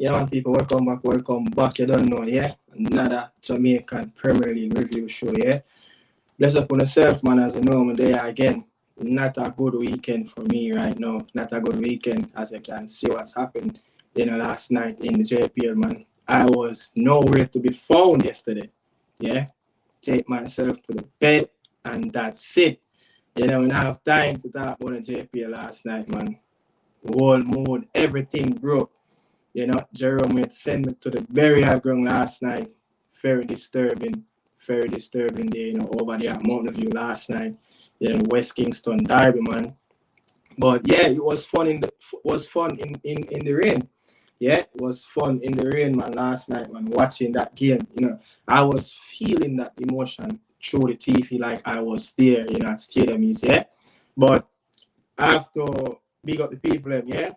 Yeah, man, people, welcome back, welcome back. You don't know, yeah? Another Jamaican Premier League review show, yeah? Bless up on yourself, man, as you know, I'm there again. Not a good weekend for me right now. Not a good weekend, as you can see what's happened, last night in the JPL, man. I was nowhere to be found yesterday, yeah? Take myself to the bed, and that's it. When I have time to talk about the JPL last night, man. Whole mood, everything broke. Jerome had sent me to the very high ground last night. Very disturbing day, over there at Mountain View last night. West Kingston Derby, man. But yeah, it was fun in the rain. Yeah, it was fun in the rain, man, last night, man, watching that game. I was feeling that emotion through the TV like I was there, at Stadium East, yeah. But I have to big up the people, yeah.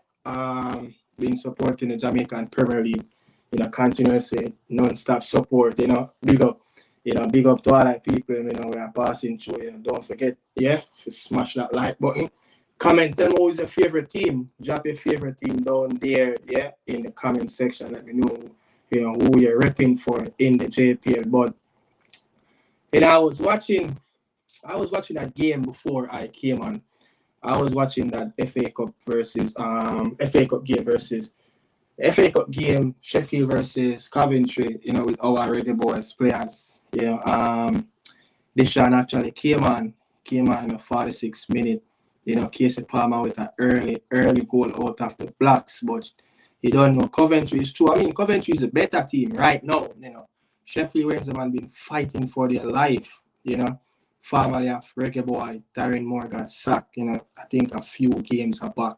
Been supporting the Jamaican Premier League, continuously, non-stop support, big up, big up to all the people, we are passing through, don't forget, yeah, to smash that like button. Comment, tell me who's your favorite team. Drop your favorite team down there, yeah, in the comment section. Let me know, who you're repping for in the JPL. But, I was watching that game before I came on. I was watching that FA Cup game, Sheffield versus Coventry, with our Reggae Boys players. Deshaun actually came on in the 46th minute. Casey Palmer with an early goal out of the blocks, but you don't know Coventry is true. I mean, Coventry is a better team right now. Sheffield Wednesday man been fighting for their life. Formerly of Reggae Boy, Darren Moore got sacked, I think a few games back.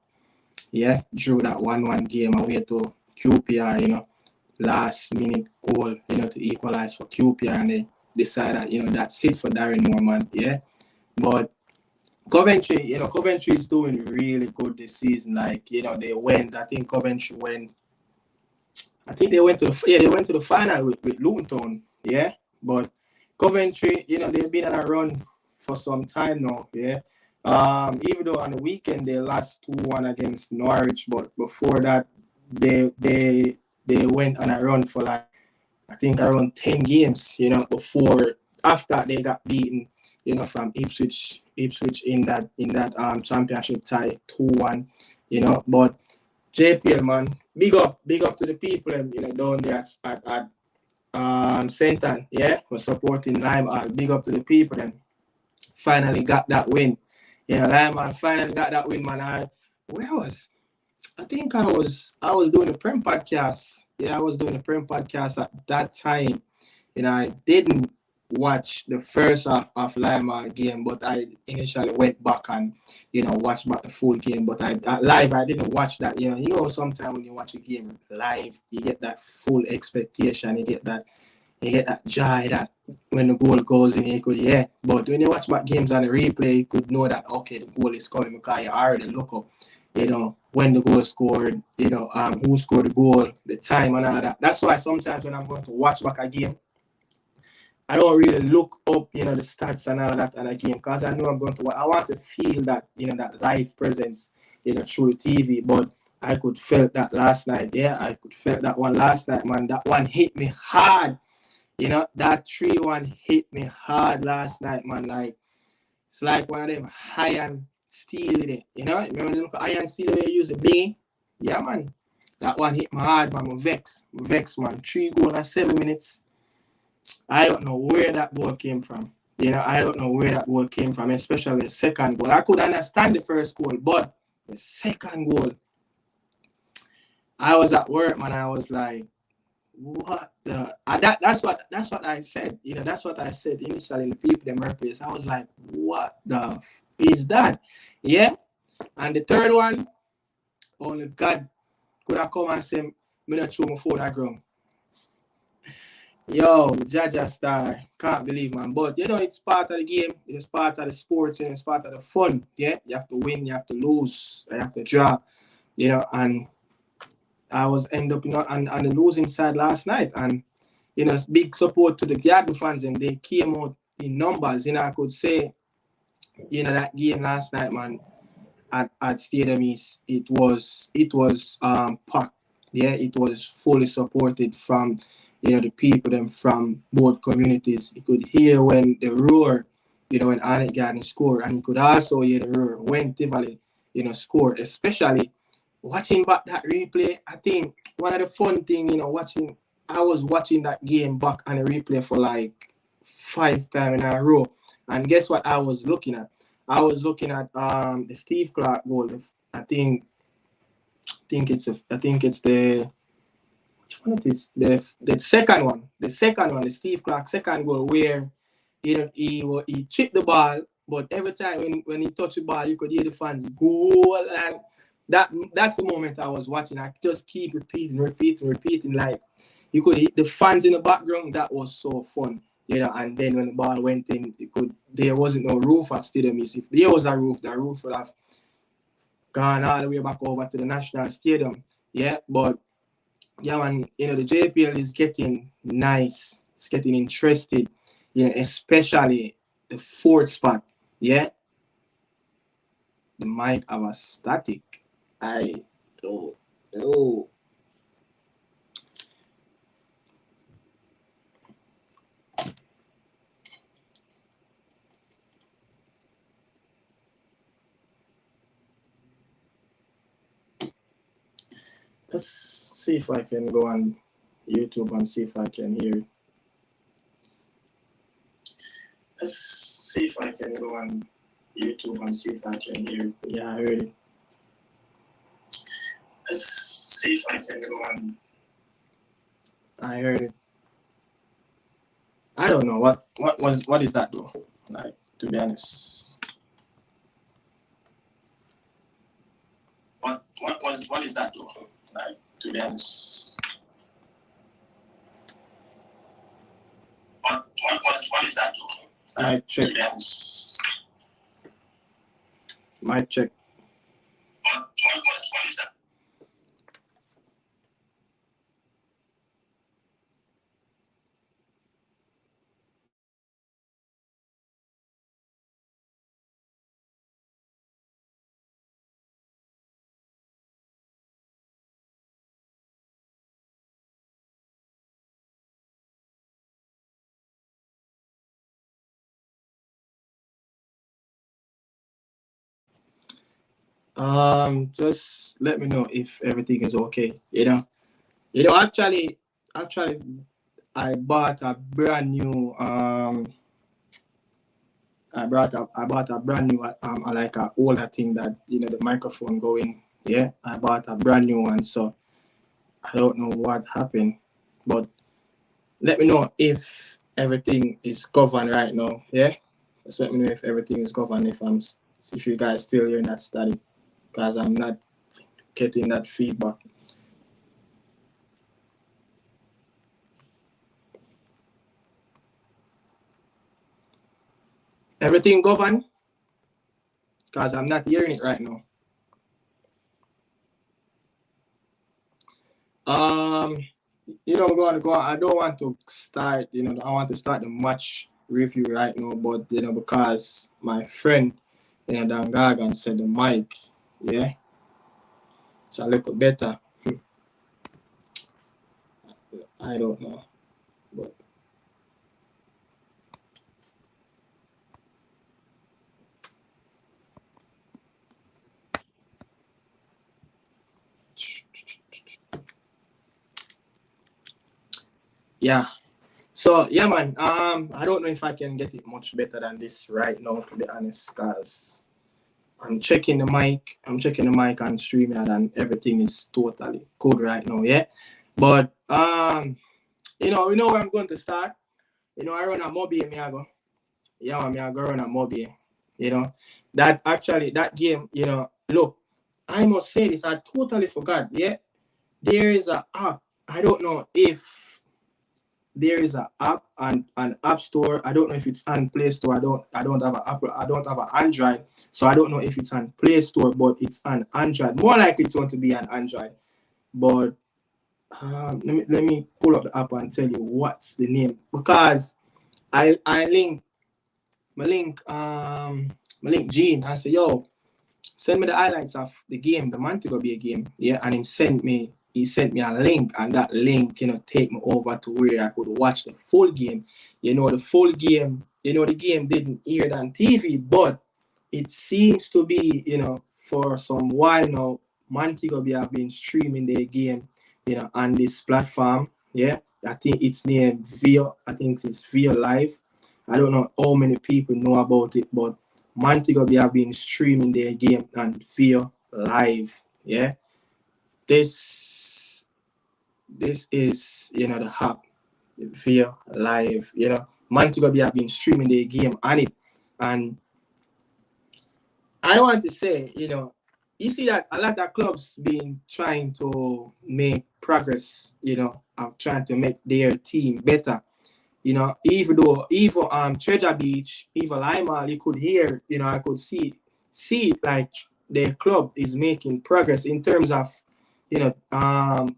Yeah, drew that 1-1 game away to QPR, last minute goal, to equalize for QPR, and they decided, that's it for Darren Moore, man. Yeah. But Coventry is doing really good this season. Like, they went, I think Coventry went, they went to the final with Luton, yeah. But Coventry, they've been on a run for some time now, yeah. Even though on the weekend they lost 2-1 against Norwich, but before that they went on a run for like I think around 10 games, after they got beaten, from Ipswich in that championship tie 2-1, But JPL, man, big up to the people, down there at Senton, yeah, for supporting Lime. Big up to the people and finally got that win. Lime finally got that win, man. I think I was doing the Prem podcast. Yeah, I was doing the Prem podcast at that time. I didn't watch the first half of Lime game, but I initially went back and watched back the full game. But live I didn't watch that. Sometimes when you watch a game live, you get that full expectation. You get that joy that when the goal goes in, you could, yeah. But when you watch back games on the replay, you could know that, okay, the goal is coming because you already look up, when the goal scored, who scored the goal, the time and all that. That's why sometimes when I'm going to watch back a game, I don't really look up, the stats and all that on a game because I know I'm going to, I want to feel that, that live presence, through the TV. But I could feel that last night, yeah. I could feel that one last night, man. That one hit me hard. That 3-1 hit me hard last night, man. Like, it's like one of them iron steel in it. Remember them iron steel they use to bling? Yeah, man. That one hit me hard, man. I'm vex, man. 3 goals in 7 minutes. I don't know where that goal came from. I don't know where that goal came from, especially the second goal. I could understand the first goal, but the second goal, I was at work, man. I was like, what the? That's what I said. That's what I said initially. The people, the Murphys. I was like, what the is that? Yeah. And the third one, only God could have come and say, me not throw my phone at ground. Yo, Jaja Star, can't believe, man. But it's part of the game. It's part of the sports, and it's part of the fun. Yeah, you have to win, you have to lose, you have to draw. And I was end up on the losing side last night, and big support to the Garden fans, and they came out in numbers. I could say, that game last night, man, at Stadium East, it was packed. Yeah, it was fully supported from the people them from both communities. You could hear when the roar, when Arnett Garden score, and you could also hear the roar when Tivoli, score, especially watching back that replay. I think one of the fun thing, I was watching that game back on a replay for like 5 times in a row. And guess what I was looking at? I was looking at the Steve Clark goal. I think it's the which one it is? The second one. The second one, the Steve Clark second goal where he chipped the ball, but every time when he touched the ball, you could hear the fans goal, and that's the moment I was watching. I just keep repeating. Like you could hear the fans in the background. That was so fun. And then when the ball went in, there wasn't no roof at Stadium. If there was a roof, the roof would have gone all the way back over to the National Stadium. Yeah, but yeah, man, the JPL is getting nice. It's getting interested, especially the fourth spot. Yeah, the mic have a static. I don't know. Let's see if I can go on YouTube and see if I can hear it. Let's see if I can go on YouTube and see if I can hear it. Yeah, I heard it. Let's see if I can go on. I heard it. I don't know what is that though. Like, to be honest. What is that though? Like, to be honest. What is that though? I check. Might check. What is that? Just let me know if everything is okay. Actually, I bought a brand new I bought a brand new like a older thing that the microphone going. Yeah, I bought a brand new one, so I don't know what happened, but let me know if everything is governed right now. Yeah, just let me know if everything is governed. If you guys still hearing that static, because I'm not getting that feedback. Everything governed, because I'm not hearing it right now. I'm going to go. I don't want to start. I want to start the match review right now, but because my friend, Dan Gargan said the mic, yeah, it's a little better. I don't know, but yeah. So yeah, man. I don't know if I can get it much better than this right now, to be honest, because I'm checking the mic and streaming, and everything is totally good right now. Yeah, but where I'm going to start. I run a mobile, me I go. Yeah, I go run a mobile. That game. Look, I must say this. I totally forgot. Yeah, there is an app. I don't know if there is an app and an app store. I don't know if it's on Play Store. I don't have an Apple. I don't have an Android, so I don't know if it's on Play Store, but it's on Android. More likely it's going to be on Android. But let me pull up the app and tell you what's the name, because I link Gene. I say, yo, send me the highlights of the game, the Montego Bay game. Yeah, and him sent me he sent me a link, and that link, take me over to where I could watch the full game. The full game, the game didn't air on TV, but it seems to be, for some while now, Montego Bay have been streaming their game, on this platform. Yeah, I think it's named Via. I think it's Via Live. I don't know how many people know about it, but Montego Bay have been streaming their game on Via Live. Yeah, this is the hub Via Live. Montego Bay have been streaming their game on it, and I want to say, you see that a lot of clubs been trying to make progress, of trying to make their team better. Even Treasure Beach, even Lima, you could hear, I could see like their club is making progress in terms of,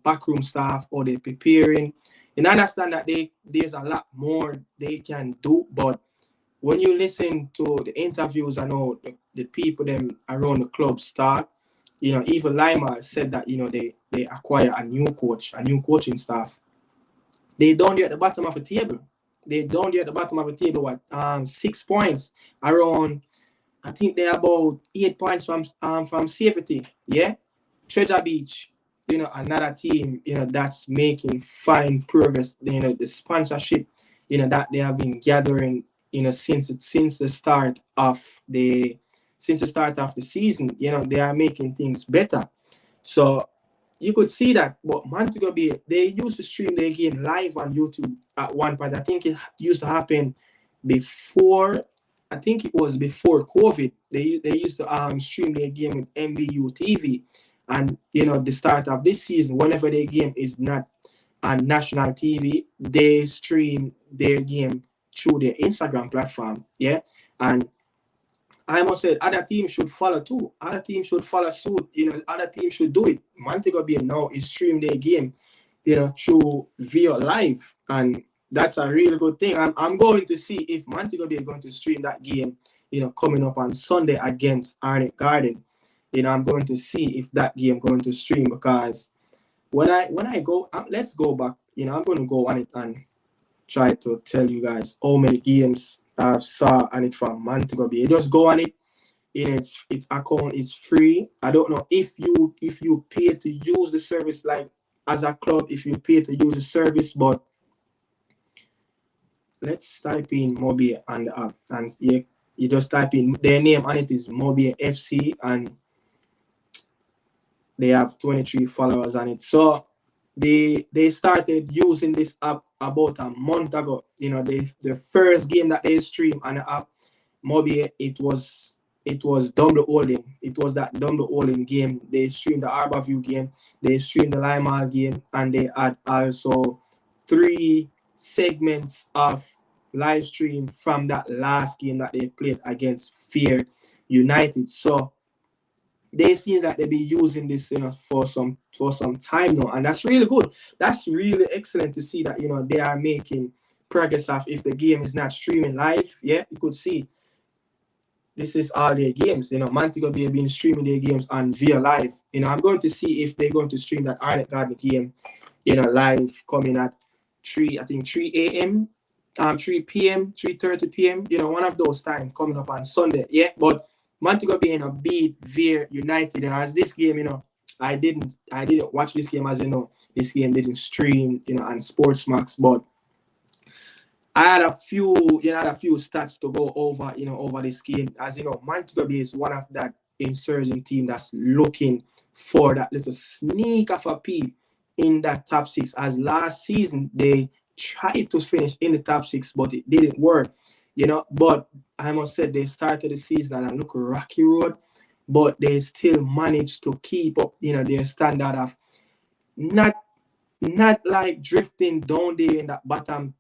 backroom staff, or they're preparing. And I understand that there's a lot more they can do, but when you listen to the interviews, I know the people them around the club start, even Lima said that, they acquire a new coaching staff. They down there at the bottom of the table. What 6 points around. I think they're about 8 points from safety. Yeah, Treasure Beach, another team, that's making fine progress. The sponsorship, that they have been gathering, since the start of the season, they are making things better. So you could see that. But Montego Bay, they used to stream their game live on YouTube at one point. I think it used to happen before. I think it was before COVID. They used to stream their game with MVU TV, and the start of this season, whenever their game is not on national TV, they stream their game through their Instagram platform. Yeah, and I must say, other teams should follow too. Other teams should follow suit. Other teams should do it. Montego Bay now is stream their game, through Via Live, and that's a really good thing. I'm going to see if Montego Bay is going to stream that game, coming up on Sunday against Arnett Garden. I'm going to see if that game going to stream, because when I go, let's go back. I'm going to go on it and try to tell you guys how many games I saw on it from Montego Bay. Just go on it. Its account is free. I don't know if you pay to use the service, like as a club, if you pay to use the service, but let's type in Mobile on the app, and you just type in their name on it is Mobile FC, and they have 23 followers on it. So they started using this app about a month ago. The first game that they streamed on the app, Mobile, it was double holding. It was that double holding game. They streamed the Harborview game, they streamed the Lima game, and they had also 3 segments of live stream from that last game that they played against Fear United. So they seem that they be using this, for some time now, and that's really good. That's really excellent to see that they are making progress of if the game is not streaming live. Yeah, you could see this is all their games. Montego Bay have been streaming their games on Via Live. I'm going to see if they're going to stream that Arnett Garden game, live, coming at 3 a.m. 3 p.m., 3:30 p.m. One of those times coming up on Sunday. Yeah, but Montego Bay beat Veer United, and as this game, I didn't watch this game, as this game didn't stream, on Sportsmax, but I had a few stats to go over, over this game. As Montego Bay is one of that insurgent team that's looking for that little sneak of a peep in that top 6. As last season they tried to finish in the top 6, but it didn't work. But I must say they started the season on a look rocky road, but they still managed to keep up, their standard of not like drifting down there in that bottom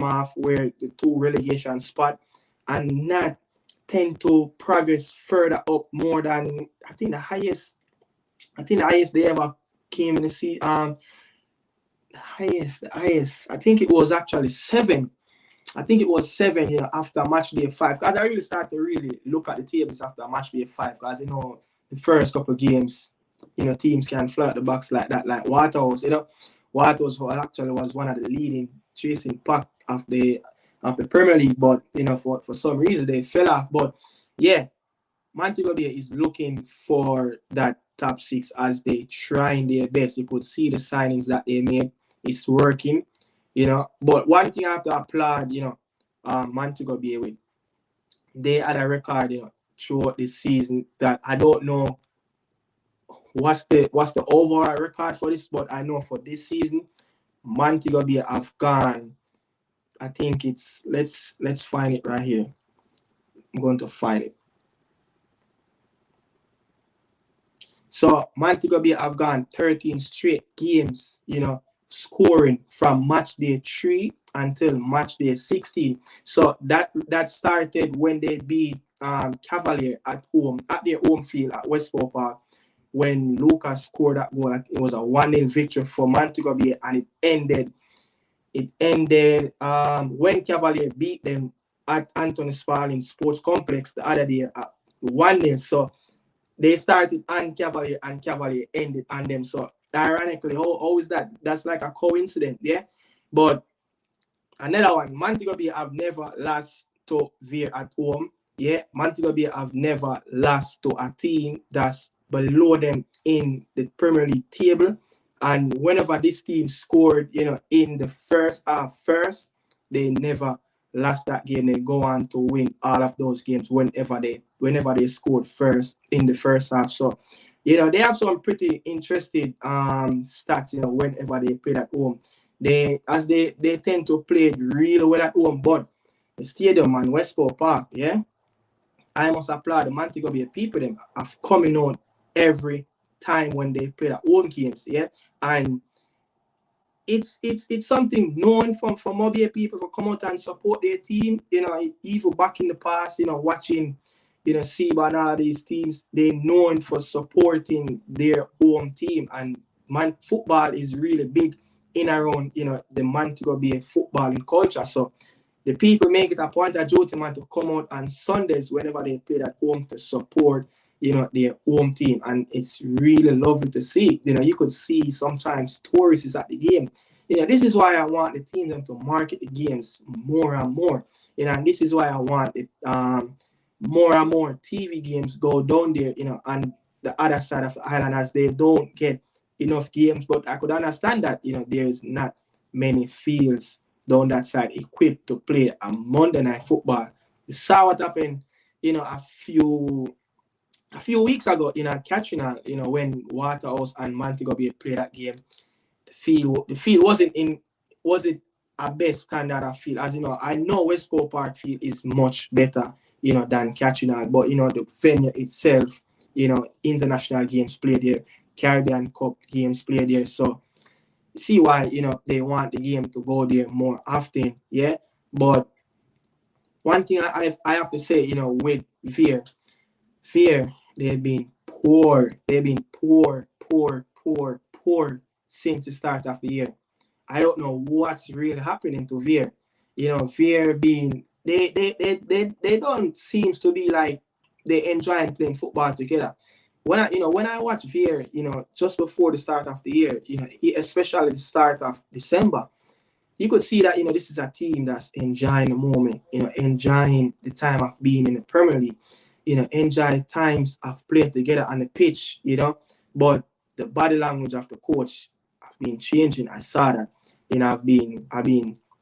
half where the 2 relegation spot, and not tend to progress further up more than the highest they ever came in the season. The highest. I think it was actually 7. I think it was 7, after match day 5. Because I really started to really look at the tables after match day 5. Because, the first couple of games, teams can flood the box like that, like Waterhouse. Waterhouse actually was one of the leading chasing pack of the Premier League, but for some reason they fell off. But yeah, Montego Bay is looking for that top 6 as they trying their best. You could see the signings that they made. It's working, But one thing I have to applaud, Montego Bay with, they had a record, throughout the season that I don't know what's the overall record for this, but I know for this season, Montego Bay have gone. I think it's let's find it right here. I'm going to find it. So Montego Bay have gone 13 straight games, scoring from match day 3 until match day 16. So that started when they beat Cavalier at their home field at Westport Park, when Lucas scored that goal. It was a 1-0 victory for Montego Bay, and it ended when Cavalier beat them at Anthony Sparling Sports Complex the other day at 1-0. So they started on Cavalier and Cavalier ended on them. So ironically, how is that? That's like a coincidence, yeah? But another one, Montego Bay have never lost to Veer at home. Yeah, Montego Bay have never lost to a team that's below them in the Premier League table. And whenever this team scored, in the first half they never lost that game. They go on to win all of those games whenever they scored first in the first half. So, they have some pretty interesting stats, whenever they play at home. They tend to play really well at home, but the stadium and Westport Park, yeah, I must applaud the Montego Bay people. Them have coming out every time when they play at home games, yeah, and it's something known from Mobile people to come out and support their team. Even back in the past, watching, Seba and all these teams, they're known for supporting their home team, and football is really big in around, the Montego Bay footballing culture. So the people make it a point of duty, man, to come out on Sundays whenever they play at home to support, their home team. And it's really lovely to see. You could see sometimes tourists at the game. This is why I want the team them to market the games more and more. And this is why I want it more and more TV games go down there, on the other side of the island, as they don't get enough games. But I could understand that, there's not many fields down that side equipped to play a Monday night football. You saw what happened, a few weeks ago in Katrina, when Waterhouse and Montego Bay played that game. The field wasn't a best standard of field. As I know Westport Park field is much better, than Katrina, but the venue itself, international games played there, Caribbean Cup games played there. So see why they want the game to go there more often, yeah. But one thing I have to say, with Veer, they've been poor. They've been poor since the start of the year. I don't know what's really happening to Veer. Veer being they don't seem to be like they enjoy playing football together. When I watch Veer, just before the start of the year, especially the start of December, you could see that this is a team that's enjoying the moment, enjoying the time of being in the Premier League, enjoy times of playing together on the pitch, But the body language of the coach have been changing. I saw that. I've been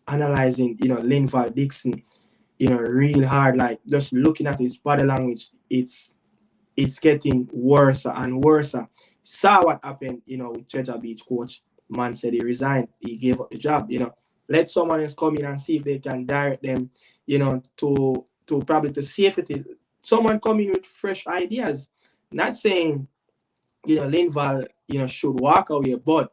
analyzing, Linval Dixon, really hard, like just looking at his body language. It's getting worse and worse. Saw what happened, with Treasure Beach coach. Man said he resigned. He gave up the job, Let someone else come in and see if they can direct them, to probably to safety. Someone come in with fresh ideas. Not saying, Linval, should walk away, but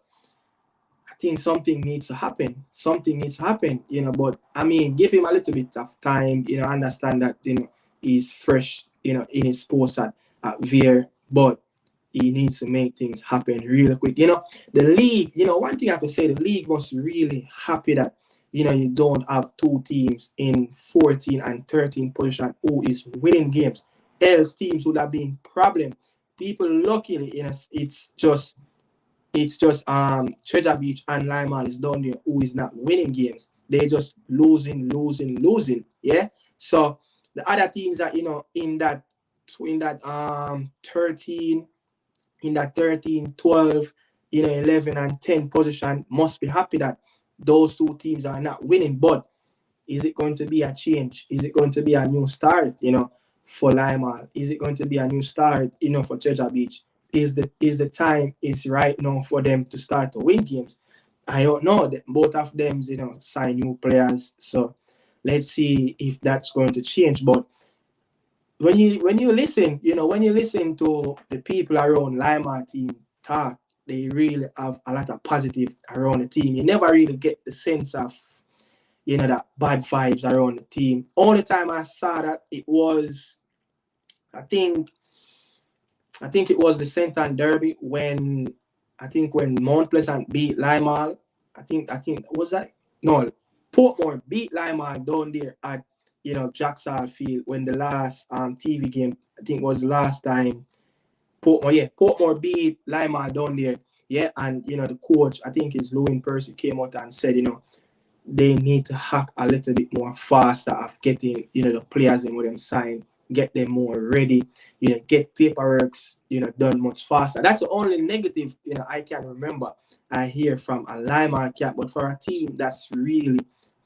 I think something needs to happen. But I mean, give him a little bit of time, understand that, he's fresh, in his post at Veer, but he needs to make things happen really quick. The league, one thing I have to say, the league was really happy that, you don't have two teams in 14 and 13 position who is winning games. Else teams would have been problem. people luckily, it's just Treasure Beach and Lime is down there who is not winning games. They just losing. Yeah. So the other teams that in that 13 in that 13, 12, 11 and 10 position must be happy that those two teams are not winning. But is it going to be a change? Is it going to be a new start, for Lima? Is it going to be a new start, for Treasure Beach? Is the time is right now for them to start to win games? I don't know. Both of them, sign new players. So let's see if that's going to change. But when you listen, when you listen to the people around Lima team talk, they really have a lot of positive around the team. You never really get the sense of that bad vibes around the team. Only time I saw that it was, I think it was the St. Derby when Mount Pleasant beat Lima. I think was that no Portmore beat Lima down there at Jacksall Field when the last TV game, I think was the last time Portmore beat Lima down there. Yeah, and the coach, I think it's Lewin Percy, came out and said, they need to hack a little bit more faster of getting, the players in with them signed, get them more ready, get paperwork, done much faster. That's the only negative, I can remember I hear from a Lima camp. But for a team that's really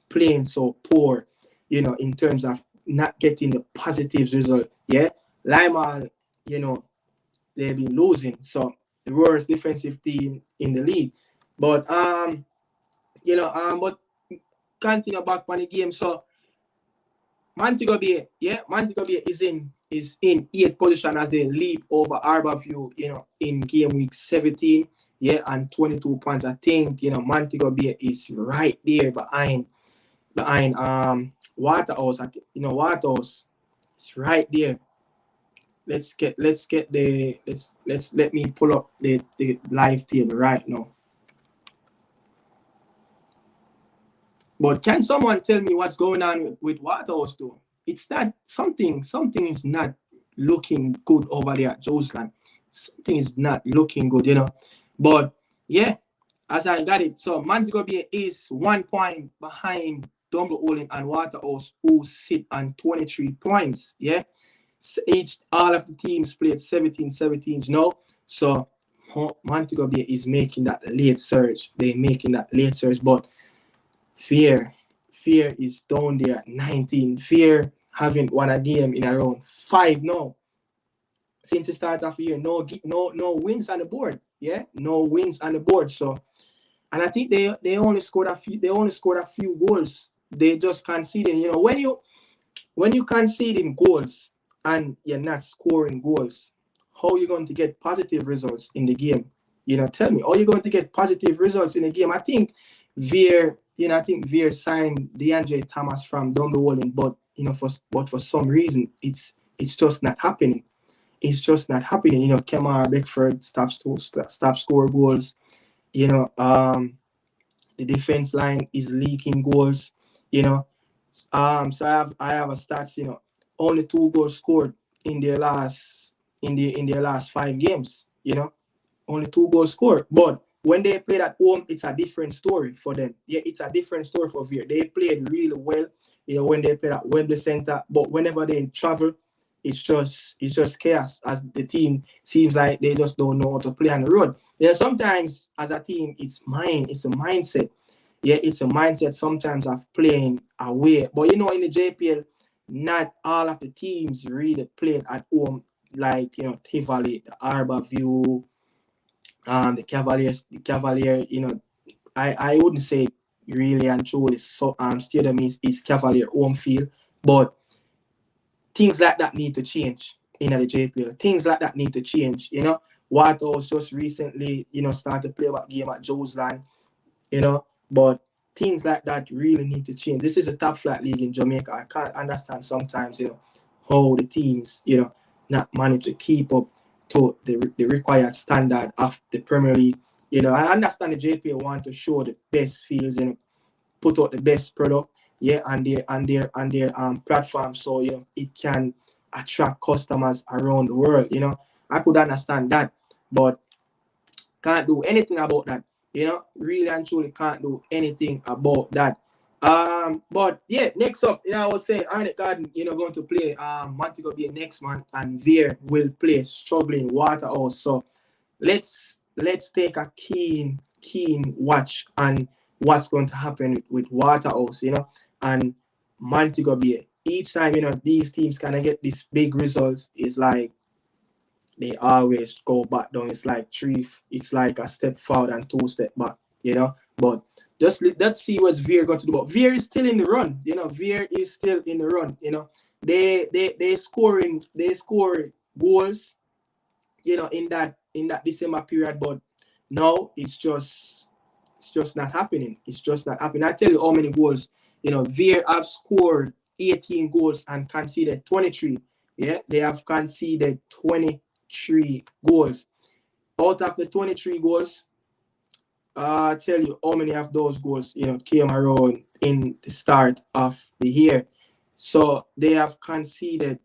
playing so poor, in terms of not getting the positive result, yeah, Lima, they've been losing. So the worst defensive team in the league. But but continue back on the game. So Montego Bay is in 8th position as they lead over Harborview, in game week 17, and 22 points. I think Montego Bay is right there behind Waterhouse. Waterhouse is right there. Let me pull up the live table right now. But can someone tell me what's going on with Waterhouse though? It's not something is not looking good over there at Joseland. Something is not looking good, But yeah, as I got it, so Montego Bay is 1 point behind Dumbleolin and Waterhouse, who sit on 23 points. Yeah. All of the teams played 17 now. So Montego Bay is making that late surge. They're making that late surge, but Fear is down there at 19. Fear haven't won a game in around 5 now. Since the start of the year, no wins on the board. Yeah, no wins on the board. So, and I think they only scored a few goals. They just conceding. When you conceding goals and you're not scoring goals, how are you going to get positive results in the game? Tell me, how are you going to get positive results in the game? I think Veer signed DeAndre Thomas from Dumbleolin, but for some reason it's just not happening. It's just not happening. Kemar Beckford stops score goals. The defense line is leaking goals. So I have a stats. Only 2 goals scored in their last 5 games. Only 2 goals scored, but when they played at home, it's a different story for them. Yeah, it's a different story for Veer. They played really well, when they played at Wembley Center. But whenever they travel, it's just chaos, as the team seems like they just don't know how to play on the road. Sometimes as a team, it's a mindset. Yeah, it's a mindset sometimes of playing away. But in the JPL, not all of the teams really played at home, like Tivoli, the Harborview, the Cavaliers, I wouldn't say really and truly stadium is Cavalier home field, but things like that need to change in the JPL. Things like that need to change. Waterhouse just recently, started to play a game at Joseland, but things like that really need to change. This is a top flight league in Jamaica. I can't understand sometimes, how the teams, not manage to keep up to the required standard of the Premier League. I understand the JPL want to show the best fields, put out the best product, on their platform, so it can attract customers around the world, I could understand that, but can't do anything about that. Really and truly can't do anything about that. But yeah, next up, I was saying Arnett Garden, going to play Montego Bay next month, and Veer will play struggling Waterhouse. So let's take a keen watch on what's going to happen with Waterhouse, and Montego Bay. Each time, these teams kind of get these big results, is like they always go back down. It's like a step forward and two step back, But just let's see what Veer going to do. But Veer is still in the run, Veer is still in the run, They score goals, in that December period, but no, it's just not happening. It's just not happening. I tell you how many goals, Veer have scored 18 goals and conceded 23. Yeah, they have conceded 23 goals. Out of the 23 goals, I tell you how many of those goals, came around in the start of the year. So they have conceded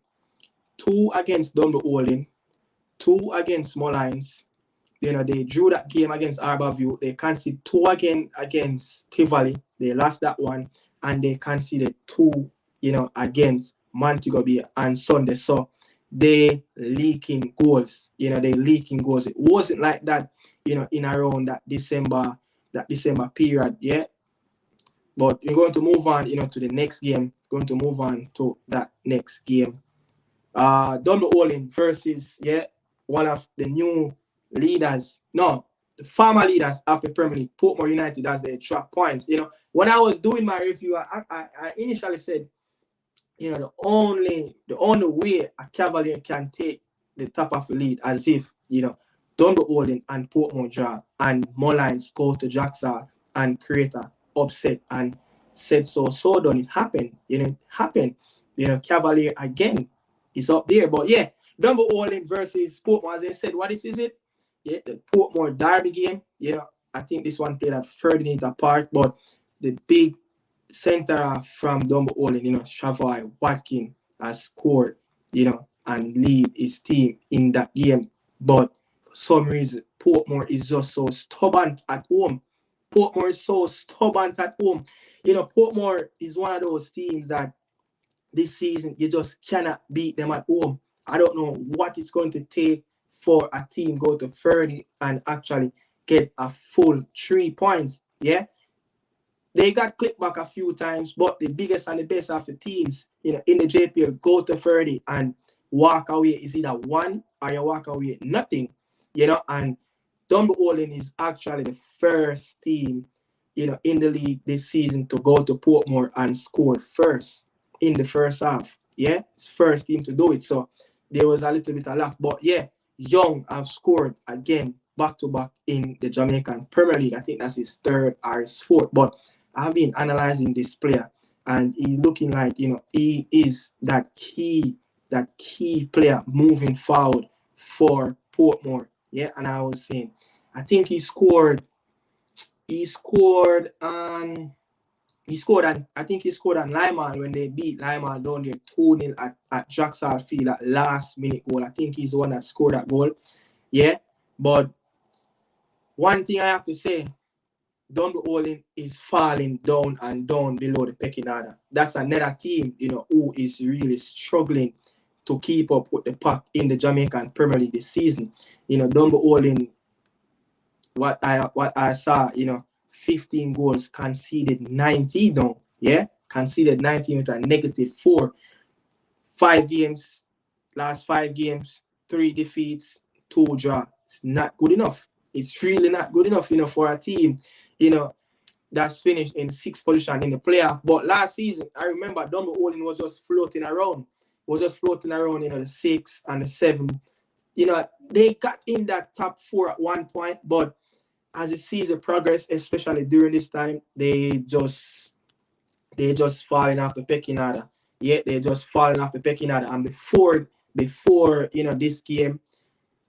2 against Dunberwollen, 2 against Mullines. They drew that game against Harborview. They conceded 2 again against Tivoli. They lost that one, and they conceded 2, against Montego Bay and Sunday. So they leaking goals. They leaking goals. It wasn't like that, in around that December period. Yeah. But we're going to move on, to the next game. Going to move on to that next game. Dunberwollen versus one of the new leaders. No, the former leaders of the Premier League, Portmore United, as they track points. When I was doing my review, I initially said, the only way a Cavalier can take the top of the lead, as if, Dunberwollen and Portmore draw and Mullines go to Jackson and create a upset, and said so done. It happened. It happened. Cavalier again is up there. But yeah, Dunberwollen versus Portmore, as I said, what is it? Yeah, the Portmore Derby game. I think this one played at 30 minutes apart, but the big center from Dunberwollen, Shavoi Watkins, has scored, and lead his team in that game. But for some reason, Portmore is just so stubborn at home. Portmore is so stubborn at home. Portmore is one of those teams that this season you just cannot beat them at home. I don't know what it's going to take for a team go to 30 and actually get a full 3 points. Yeah. They got clipped back a few times, but the biggest and the best of the teams, in the JPL, go to 30 and walk away is either 1 or you walk away nothing, and Dunberwollen is actually the first team, in the league this season to go to Portmore and score first in the first half. Yeah, it's first team to do it. So there was a little bit of laugh. But yeah, Young have scored again back-to-back in the Jamaican Premier League. I think that's his 3rd or his 4th. But I've been analyzing this player, and he's looking like, he is that key player moving forward for Portmore. Yeah, and I was saying, I think he scored on Lyman when they beat Lyman down there 2-0 at Jackson Field, at last minute goal. I think he's the one that scored that goal. Yeah, but one thing I have to say, Dunberwollen is falling down and down below the pecking order. That's another team, who is really struggling to keep up with the pack in the Jamaican Premier League this season. Dunberwollen, what I saw, 15 goals, conceded 19 now. Yeah, conceded 19 with a -4. 5 games, last 5 games, 3 defeats, 2 draws. It's not good enough. It's really not good enough, for a team, that's finished in 6th position in the playoff. But last season, I remember Dunberwollen was just floating around. The 6th and the 7th. They got in that top 4 at one point, but as the season progressed, especially during this time, they just falling off the pecking order. Yeah, they just falling off the pecking order. And before this game,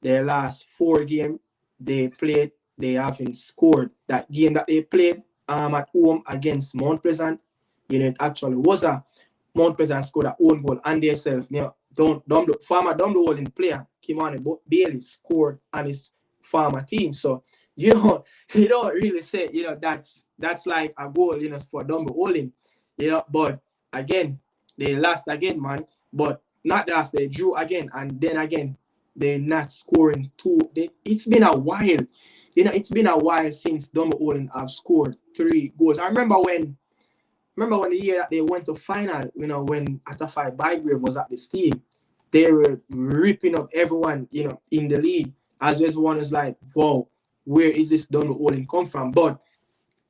their last 4 games they played, they haven't scored. That game that they played at home against Mount Pleasant, it actually was a Mount Pleasant scored their own goal and themselves, former Dumbledore player, Kimani Bailey, scored on his former team. So you don't really say, that's like a goal, for Dumbledore, but again, they lost again, man. But not lost, they drew again, and then again, they're not scoring two. It's been a while. It's been a while since Dumbledore have scored 3 goals. I remember when the year that they went to final, when Atafai Bygrave was at this team, they were ripping up everyone, in the league. As just one is like, whoa, where is this Dumbledore come from? But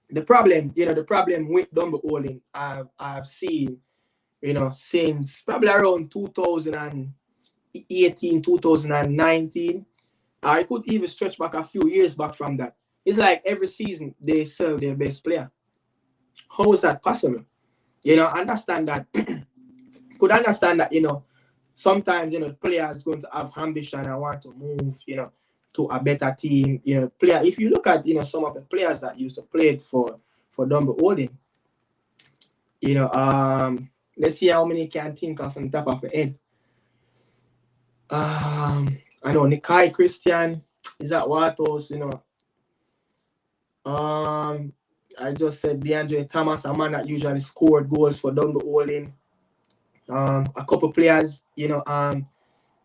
the problem with Dumbledore, I've seen, since probably around 2018, 2019. I could even stretch back a few years back from that. It's like every season they sell their best player. How is that possible? Understand that. Could understand that, sometimes, players going to have ambition and want to move, to a better team. Player. If you look at, some of the players that used to play for Dumbledore, let's see how many can think of on the top of the head. I know Nikai Christian is at Watos, I just said DeAndre Thomas, a man that usually scored goals for Dumbledore. A couple players,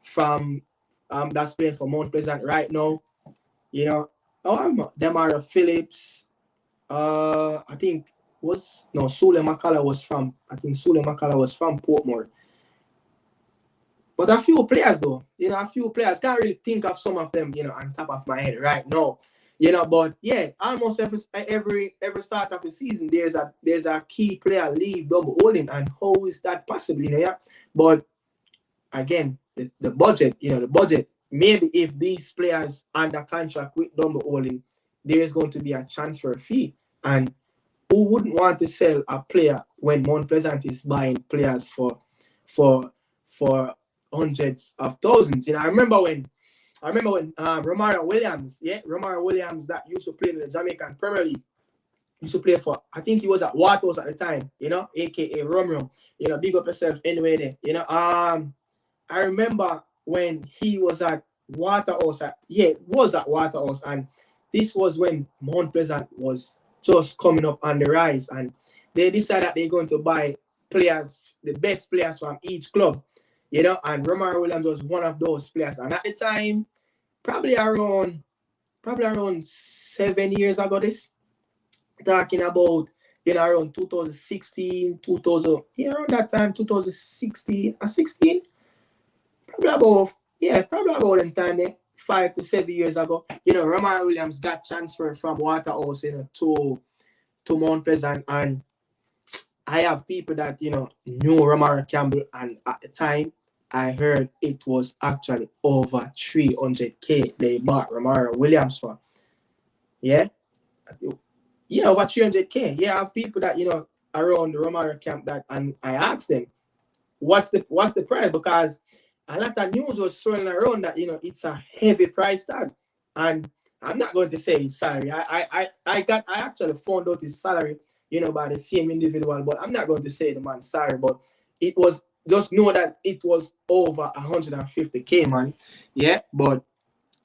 from that's playing for Mount Pleasant right now. Demara Phillips. I think Sule Makala was from Portmore. But a few players though, can't really think of some of them, on top of my head right now. But yeah, almost every start of the season, there's a key player leave Dumbledore, and how is that possible? But again, the budget, maybe if these players under contract with Dumbledore, there is going to be a transfer fee, and who wouldn't want to sell a player when Mount Pleasant is buying players for hundreds of thousands? I remember when Romario Williams, that used to play in the Jamaican Premier League, used to play for, I think he was at Watos at the time, aka Romero. Big up yourself anyway there. I remember when he was at Waterhouse, and this was when Mount Pleasant was just coming up on the rise, and they decided that they're going to buy players, the best players from each club. And Romario Williams was one of those players. And at the time, probably around 7 years ago, talking about, around 2016, around that time, 2016, 16, probably about that time there, 5 to 7 years ago. Romario Williams got transferred from Waterhouse, to Mount Pleasant, and I have people that, knew Romario Campbell, and at the time, I heard it was actually over 300K they bought Romario Williams for. Yeah? Yeah, over 300K. Yeah, I have people that, around the Romario camp that, and I asked them, what's the price? Because a lot of news was swirling around that, it's a heavy price tag. And I'm not going to say his salary. I actually found out his salary, by the same individual, but I'm not going to say the man's salary, but it was, just know that it was over 150K, man. Yeah, but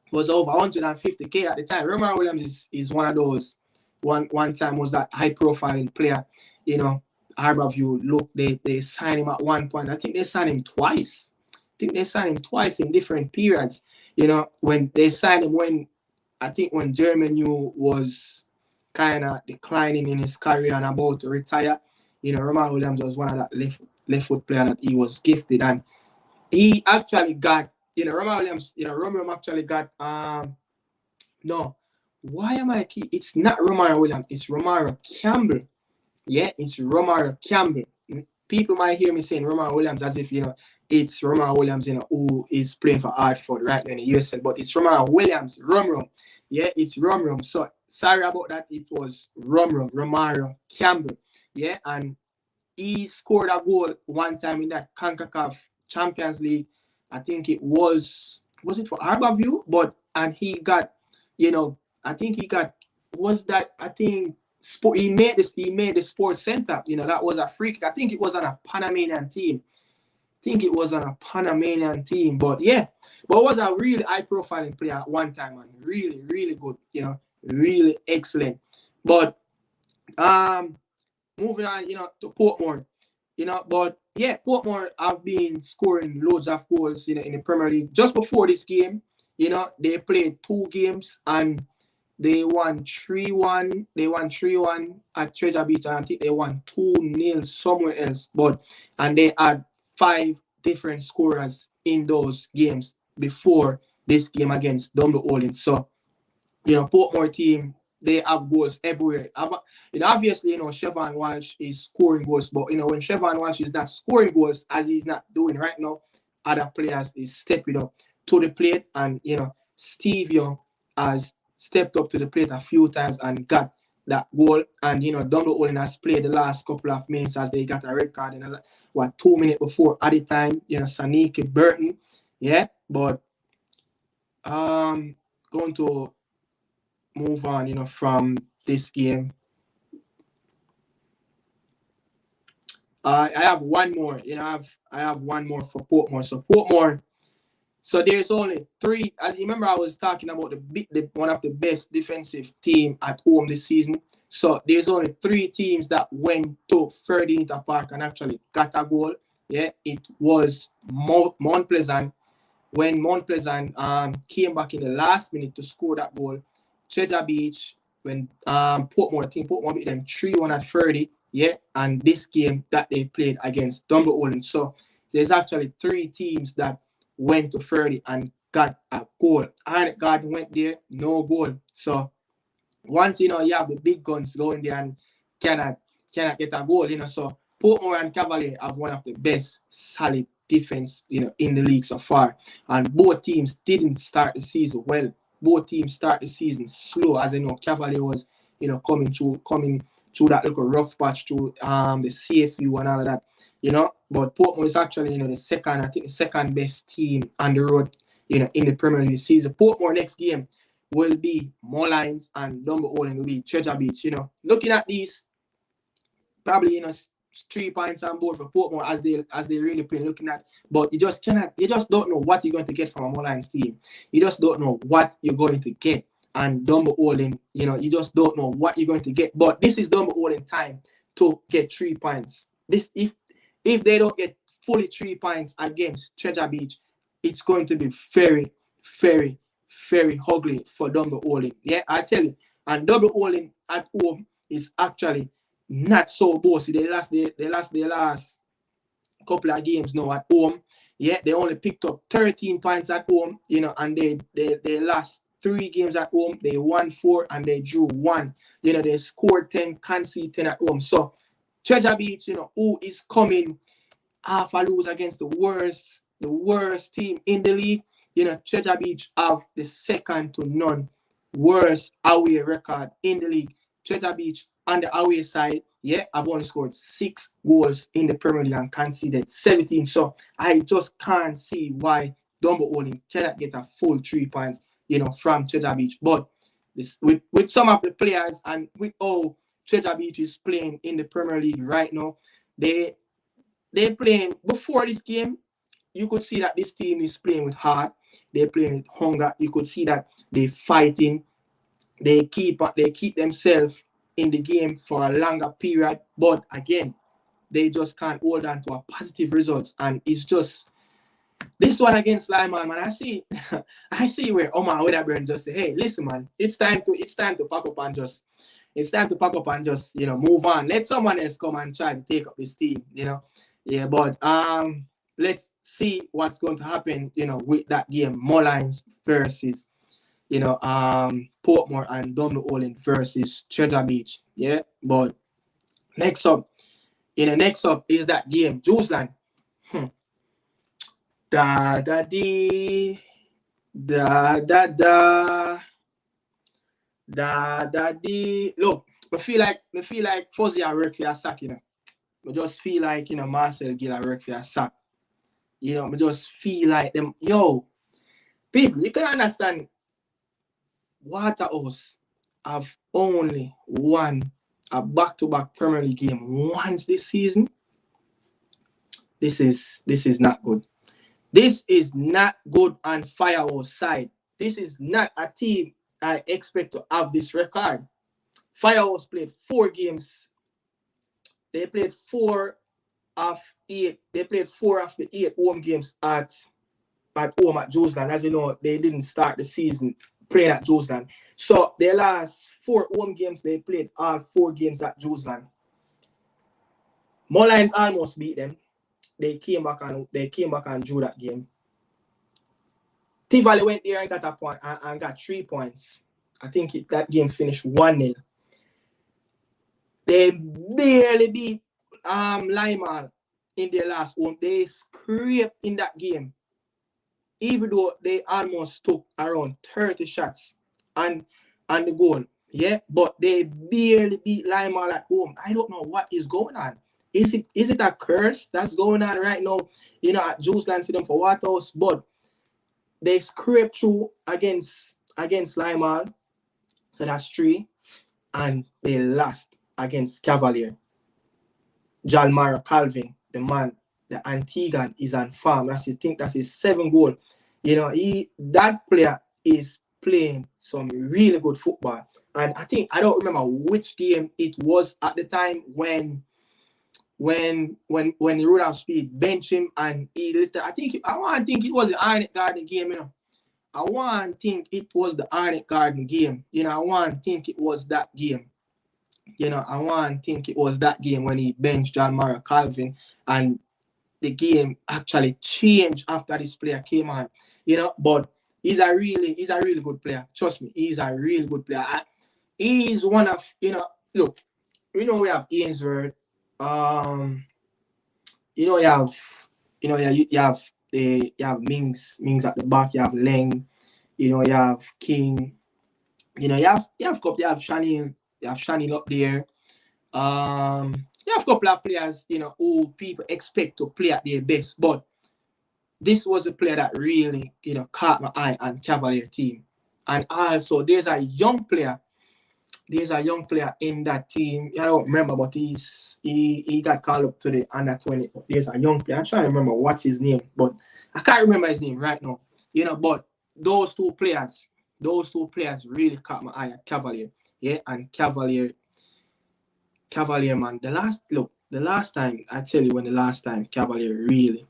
it was over 150K at the time. Romario Williams is one of those, one time was that high profile player, Harborview, look, they signed him at one point. I think they signed him twice. In different periods. When they signed him, when Jeremy New was kind of declining in his career and about to retire, Romario Williams was one of that left foot player that he was gifted, and he actually got, Romario Williams, Romero actually got, no, why am I key? It's not Romario Williams, it's Romario Campbell. Yeah, it's Romario Campbell. People might hear me saying Romario Williams as if, it's Romario Williams, who is playing for Hartford right now in the USL, but it's Romario Williams, Romero. Yeah, it's Romero. So sorry about that. It was Romario Campbell. Yeah, and he scored a goal one time in that CONCACAF Champions League. I think it was it for Harborview? And he got, he made the Sports Center. That was a free kick. I think it was on a Panamanian team. think it was on a Panamanian team, but yeah, but was a really high-profiling player at one time, and really, really good, really excellent. But moving on, to Portmore, but yeah, Portmore have been scoring loads of goals, in the Premier League. Just before this game, they played 2 games and they won 3-1. They won 3-1 at Treasure Beach, and I think they won 2-0 somewhere else. And they had 5 different scorers in those games before this game against Dumbledore. So, Portmore team, they have goals everywhere. Obviously, Chevron Walsh is scoring goals, but when Chevron Walsh is not scoring goals, as he's not doing right now, other players is stepping up to the plate, and Steve Young has stepped up to the plate a few times and got that goal. And Dumbledore has played the last couple of minutes as they got a red card in 2 minutes before at the time. Saniki Burton, yeah, but going to move on, from this game. I have one more. I have one more for Portmore. So Portmore. So there's only 3. As you remember, I was talking about the one of the best defensive team at home this season. So there's only 3 teams that went to Ferdy Inter Park and actually got a goal. Yeah, it was Mount Pleasant. When Mount Pleasant came back in the last minute to score that goal. Treasure Beach, when Portmore beat them 3-1 at Ferdy, yeah, and this game that they played against Dumbledore. So there's actually 3 teams that went to Ferdy and got a goal. Arnett Garden went there, no goal. So once you have the big guns going there and cannot get a goal, so Portmore and Cavalier have one of the best solid defense, in the league so far. And both teams didn't start the season well. Both teams start the season slow, as Cavalier was, coming through that little rough patch through the CFU and all of that, But Portmore is actually, the second best team on the road, in the Premier League season. Portmore next game will be Moorlines, and Dumbledore will be Treasure Beach. Looking at these, probably 3 points on board for Portmore as they really play. Looking at, but you just don't know what you're going to get from a Moorlines team. You just don't know what you're going to get. And Dumbledore, you just don't know what you're going to get. But this is Dumbledore time to get 3 points. This if they don't get fully 3 points against Treasure Beach, it's going to be very, very, very ugly for Dumbledore. Yeah, I tell you. And Dumbledore at home is actually not so bossy. They lost their last couple of games now at home. Yeah, they only picked up 13 points at home, and they lost 3 games at home. They won 4 and they drew 1. They scored 10, conceded 10 at home. So Treasure Beach, who is coming half a lose against the worst team in the league. Treasure Beach have the second to none worst away record in the league. Treasure Beach on the away side, yeah, I've only scored 6 goals in the Premier League and conceded 17. So I just can't see why Dumbledore cannot get a full 3 points, from Treasure Beach. But this with some of the players and with all Treasure Beach is playing in the Premier League right now, they're playing before this game. You could see that this team is playing with heart. They're playing with hunger. You could see that they're fighting. They keep themselves in the game for a longer period, but again, they just can't hold on to a positive results. And it's just this one against Lyman, man. I see where Omar Wedderburn just say, "Hey, listen, man, it's time to pack up and just move on. Let someone else come and try to take up this team, Yeah, but let's see what's going to happen, with that game. Moorlines versus Portmore and Dumbledore versus Treasure Beach. Yeah, but next up is that game. Juiceland. Da da dee. Da da da. Da da dee. Look, I feel like Fuzzy I work for a sack, I just feel like Marcel Gill I work for a sack. I just feel like them. Yo, people, you can understand. Waterhouse have only won a back-to-back Premier League game once this season. This is not good. This is not good on Firehouse side. This is not a team I expect to have this record. Firehouse played 4 games. They played 4 of 8. They played 4 of the 8 home games at home at Joseland. As you know, they didn't start the season playing at Joseland. So their last 4 home games, they played all 4 games at Joseland. Mullines almost beat them. They came back and drew that game. Tivoli went there and got a point and got 3 points. I think that game finished 1-0. They barely beat Lima in their last home. They scraped in that game, even though they almost took around 30 shots and the goal. Yeah, but they barely beat Lima at home. I don't know what is going on. Is it a curse that's going on right now? At Joseland Stadium for Waterhouse, but they scraped through against Lima, so that's 3, and they lost against Cavalier. Jalmara Calvin, the man, the Antiguan, is on farm. That's his 7th goal. That player is playing some really good football. And I don't remember which game it was at the time when Rudolph Speed benched him and I want to think it was the Arnett Garden game, I want to think it was the Arnett Garden game. I want to think it was that game. I want to think it was that game when he benched John Mara Calvin and the game actually changed after this player came on. But he's a really good player. Trust me, he's a really good player. He's one of, look, we have Ainsworth. You have Mings at the back. You have Leng. You have King. You have Shani. You have Shani up there. You have a couple of players, who people expect to play at their best. But this was a player that really, caught my eye on Cavalier team. And also, there's a young player in that team. I don't remember, but he got called up to the under 20. There's a young player. I'm trying to remember what's his name, but I can't remember his name right now. But those two players really caught my eye at Cavalier. Yeah, and Cavalier, man. The last time I tell you when the last time Cavalier really,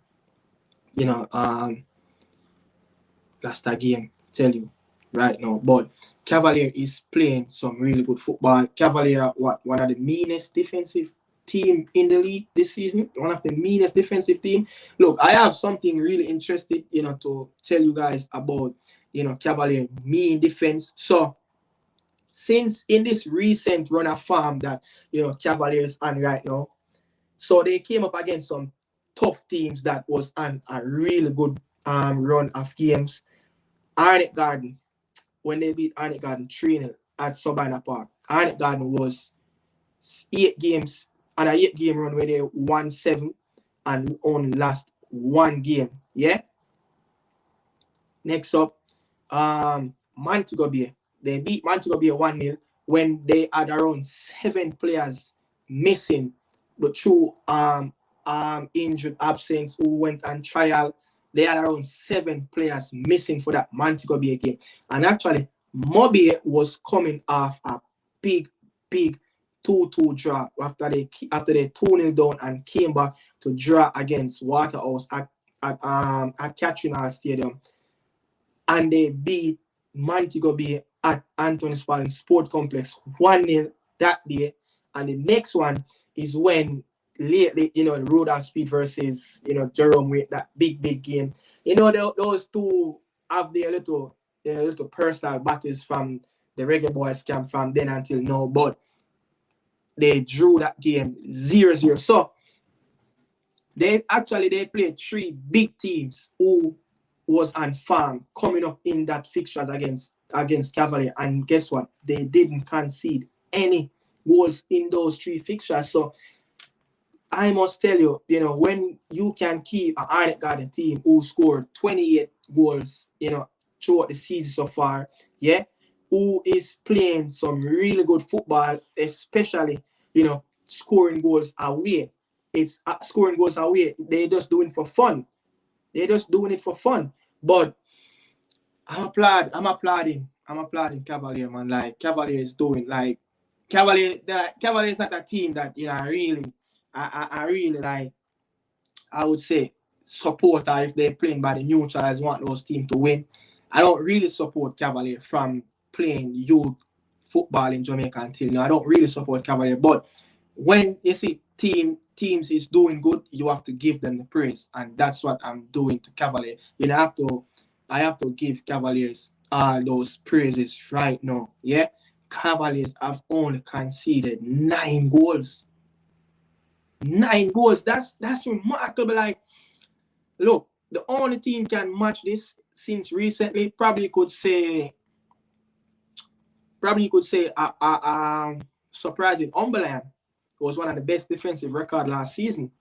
lost that game. Tell you right now, but Cavalier is playing some really good football. Cavalier, one of the meanest defensive team in the league this season. One of the meanest defensive team. Look, I have something really interesting, to tell you guys about, Cavalier mean defense. So, since in this recent run of farm that, Cavaliers on right now, so they came up against some tough teams that was on a really good run of games. Arnett Garden, when they beat Arnett Garden 3-0 at Sabina Park. Arnett Garden was 8 games on a 8-game run where they won 7 and only lost 1 game. Yeah. Next up, Montego Bay. They beat Montego Bay 1-0 when they had around 7 players missing, but through injured absence who went on trial. They had around 7 players missing for that Montego Bay game. And actually, Mobay was coming off a big 2-2 draw after they 2-0 down and came back to draw against Waterhouse at Catherine Stadium. And they beat Montego Bay at Anthony Spalding Sport Complex 1-0 that day. And the next one is when lately, the Rudolph Speed versus, Jerome with that big game. Those two have their little personal battles from the Reggae Boys camp from then until now, but they drew that game 0-0. So they played 3 big teams who was on farm coming up in that fixtures against Cavalier, and guess what? They didn't concede any goals in those 3 fixtures. So I must tell you, when you can keep an Arnett Garden team who scored 28 goals, throughout the season so far, yeah, who is playing some really good football, especially, scoring goals away, it's scoring goals away. They're just doing it for fun. They're just doing it for fun. But I'm applauding Cavalier, man. Like Cavalier is doing like Cavalier is not a team that I really like. I would say support her if they're playing by the neutral. I want those teams to win. I don't really support Cavalier from playing youth football in Jamaica until now. I don't really support Cavalier, but when you see teams is doing good, you have to give them the praise, and that's what I'm doing to Cavalier. I have to give Cavaliers all those praises right now. Yeah, Cavaliers have only conceded 9 goals. 9 goals. That's remarkable. Like, look, the only team can match this since recently probably could say surprising Umberland was one of the best defensive record last season.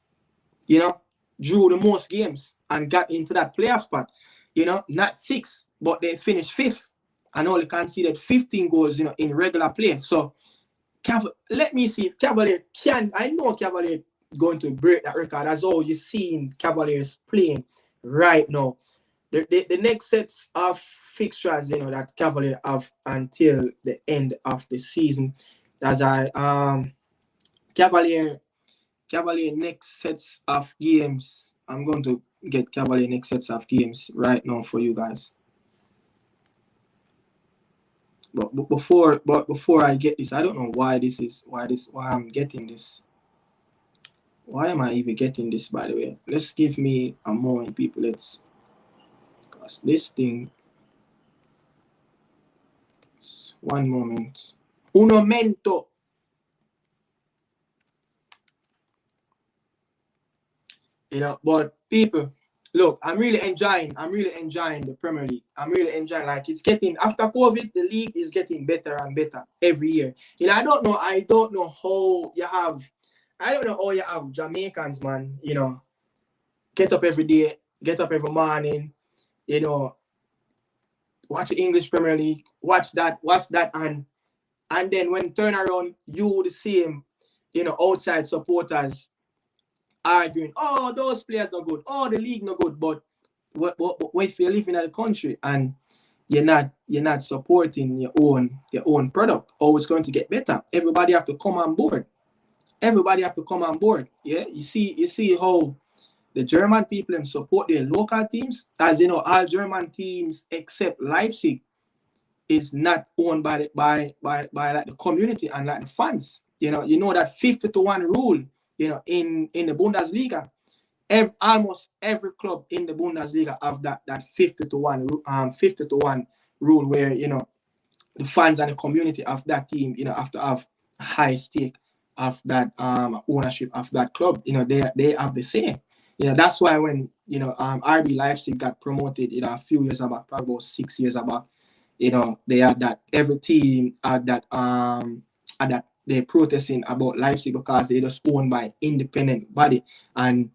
Drew the most games and got into that playoff spot. Not 6, but they finished 5th and only conceded 15 goals, in regular play. So let me see if Cavalier can. I know Cavalier going to break that record. That's all you're seeing Cavaliers playing right now. The next sets of fixtures, that Cavalier have until the end of the season. As Cavalier next sets of games. I'm going to get Cavalier next sets of games right now for you guys. But before I get this, I don't know why I'm getting this. Why am I even getting this, by the way? Let's give me a moment, people. Because this thing. One moment. Un momento. But people, look, I'm really enjoying the Premier League. I'm really enjoying, like, it's getting, after COVID, the league is getting better and better every year. I don't know how you have Jamaicans, man, get up every day, get up every morning, watch the English Premier League, watch that, and then when turn around, you the same, outside supporters arguing, oh, those players not good, oh, the league not good. But what if you're living in the country and you're not supporting your own product, oh, it's going to get better. Everybody have to come on board. Yeah, you see how the German people support their local teams. As you know, all German teams except Leipzig is not owned by like the community and like the fans. You know that 50-1 rule, in the Bundesliga. Almost every club in the Bundesliga have that 50-1 rule where, the fans and the community of that team, have to have a high stake of that ownership of that club. They have the same. That's why when RB Leipzig got promoted, a few years back, probably about 6 years back, they had that, every team had that they're protesting about Leipzig because they're just owned by independent body, and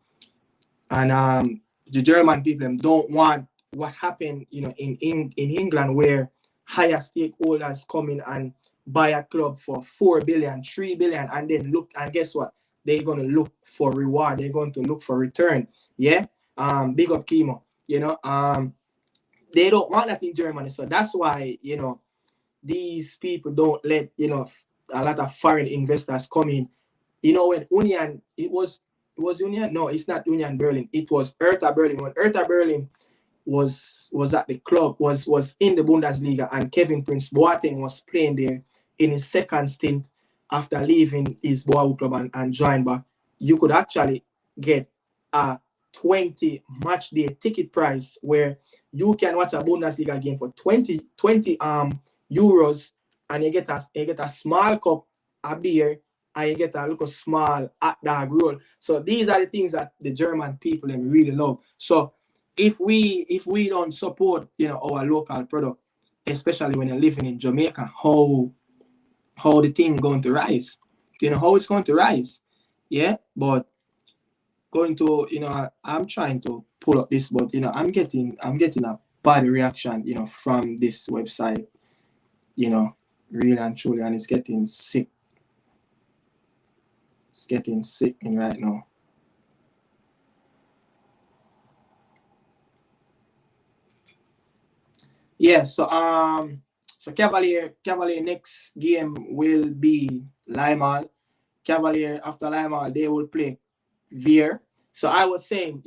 the German people don't want what happened in England, where higher stakeholders come in and buy a club for 4 billion, 3 billion, and then look, and guess what? They're gonna look for reward. They're going to look for return. Yeah. Big up Chemo. They don't want that in Germany. So that's why, these people don't let, a lot of foreign investors come in. When Union, it was Union? No, it's not Union Berlin. It was Hertha Berlin. When Hertha Berlin was at the club, was in the Bundesliga, and Kevin Prince Boateng was playing there in his second stint after leaving his boyhood club and joined back, you could actually get a 20 match day ticket price where you can watch a Bundesliga game for 20 euros, and you get a small cup of beer, and you get a little small hot dog roll. So these are the things that the German people really love. So if we don't support our local product, especially when you're living in Jamaica, how the thing going to rise? How it's going to rise? Yeah, but going to I'm trying to pull up this, but I'm getting a bad reaction from this website, really and truly, and it's getting sick. It's getting sick right now. Yeah, so Cavalier next game will be Limal. Cavalier after Limal, they will play Veer. So I was saying,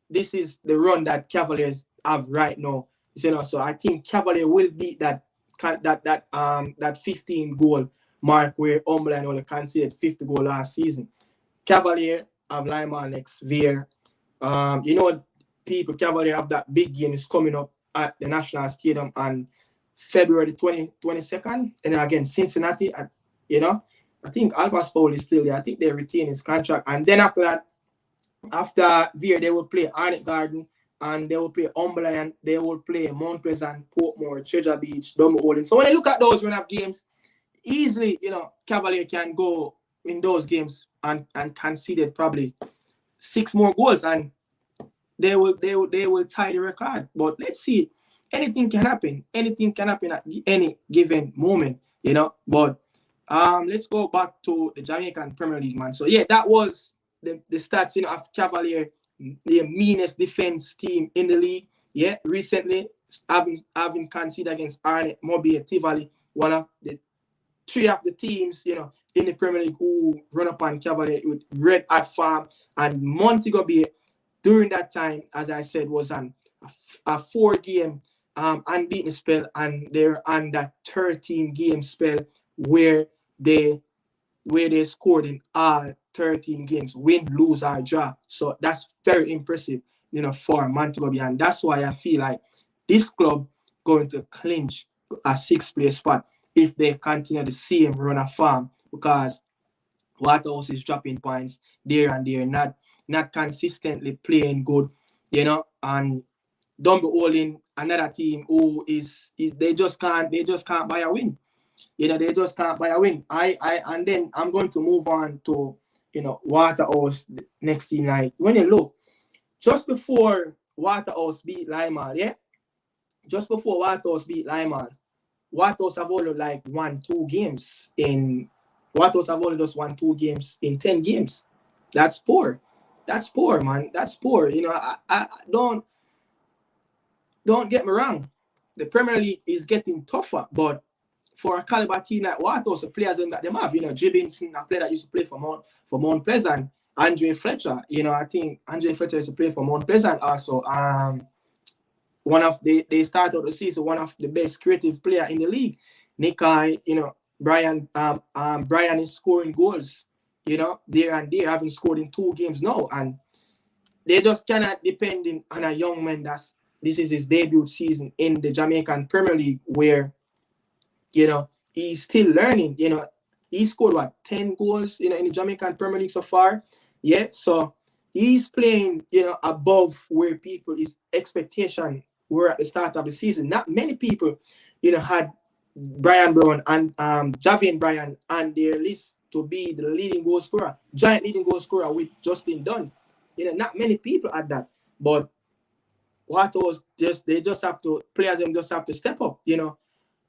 this is the run that Cavaliers have right now. So I think Cavalier will beat that 15 goal mark where Umberland only conceded 50 goal last season. Cavalier have Limal next Veer. You know, people, Cavalier have that big game is coming up at the National Stadium on February 22nd. And then again, Cincinnati, you know, I think Alpha Paul is still there. I think they retain his contract. And then after that, after Veer, they will play Arnett Garden and they will play Umberland. They will play Mount Pleasant, Portmore, Treasure Beach, Dunbar. So when I look at those run of games, easily, Cavalier can go in those games and conceded probably 6 more goals and they will tie the record. But let's see, anything can happen. Anything can happen at any given moment, But let's go back to the Jamaican Premier League, man. So yeah, that was the stats, of Cavalier, the meanest defense team in the league. Yeah, recently having conceded against Arnett, Mobile, Tivoli, one of the 3 of the teams, in the Premier League who run upon Cavalier with red hot farm and Montego Bay during that time, as I said, was on a 4-game unbeaten spell, and they're on that 13-game spell where they scored in all 13 games, win, lose, or draw. So that's very impressive, for Montego Bay, and that's why I feel like this club going to clinch a 6th place spot if they continue the same run of form, because Waterhouse is dropping points there and there, not consistently playing good, and don't be holding another team who is they just can't buy a win. They just can't buy a win. And then I'm going to move on to Waterhouse next team. Like when you look, just before Waterhouse beat Limal, yeah? Just before Waterhouse beat Limal, Waterhouse have only won 2 games in Waterhouse have only just won 2 games in 10 games. That's poor. That's poor, man. That's poor. I don't get me wrong. The Premier League is getting tougher, but for a caliber team like Waterhouse, the players that they have, Jibbinson, a player that used to play for Mount Pleasant, Andre Fletcher, I think Andre Fletcher used to play for Mount Pleasant also. They started the season one of the best creative player in the league. Nikai, Brian is scoring goals, there and there, having scored in 2 games now, and they just cannot depend on a young man this is his debut season in the Jamaican Premier League, where he's still learning. He scored 10 goals in the Jamaican Premier League so far. Yeah, so he's playing above where people's expectation were at the start of the season. Not many people had Brian Brown and Javian Bryan on their list to be the leading goal scorer, giant leading goal scorer with Justin Dunn. Not many people had that, but players just have to step up.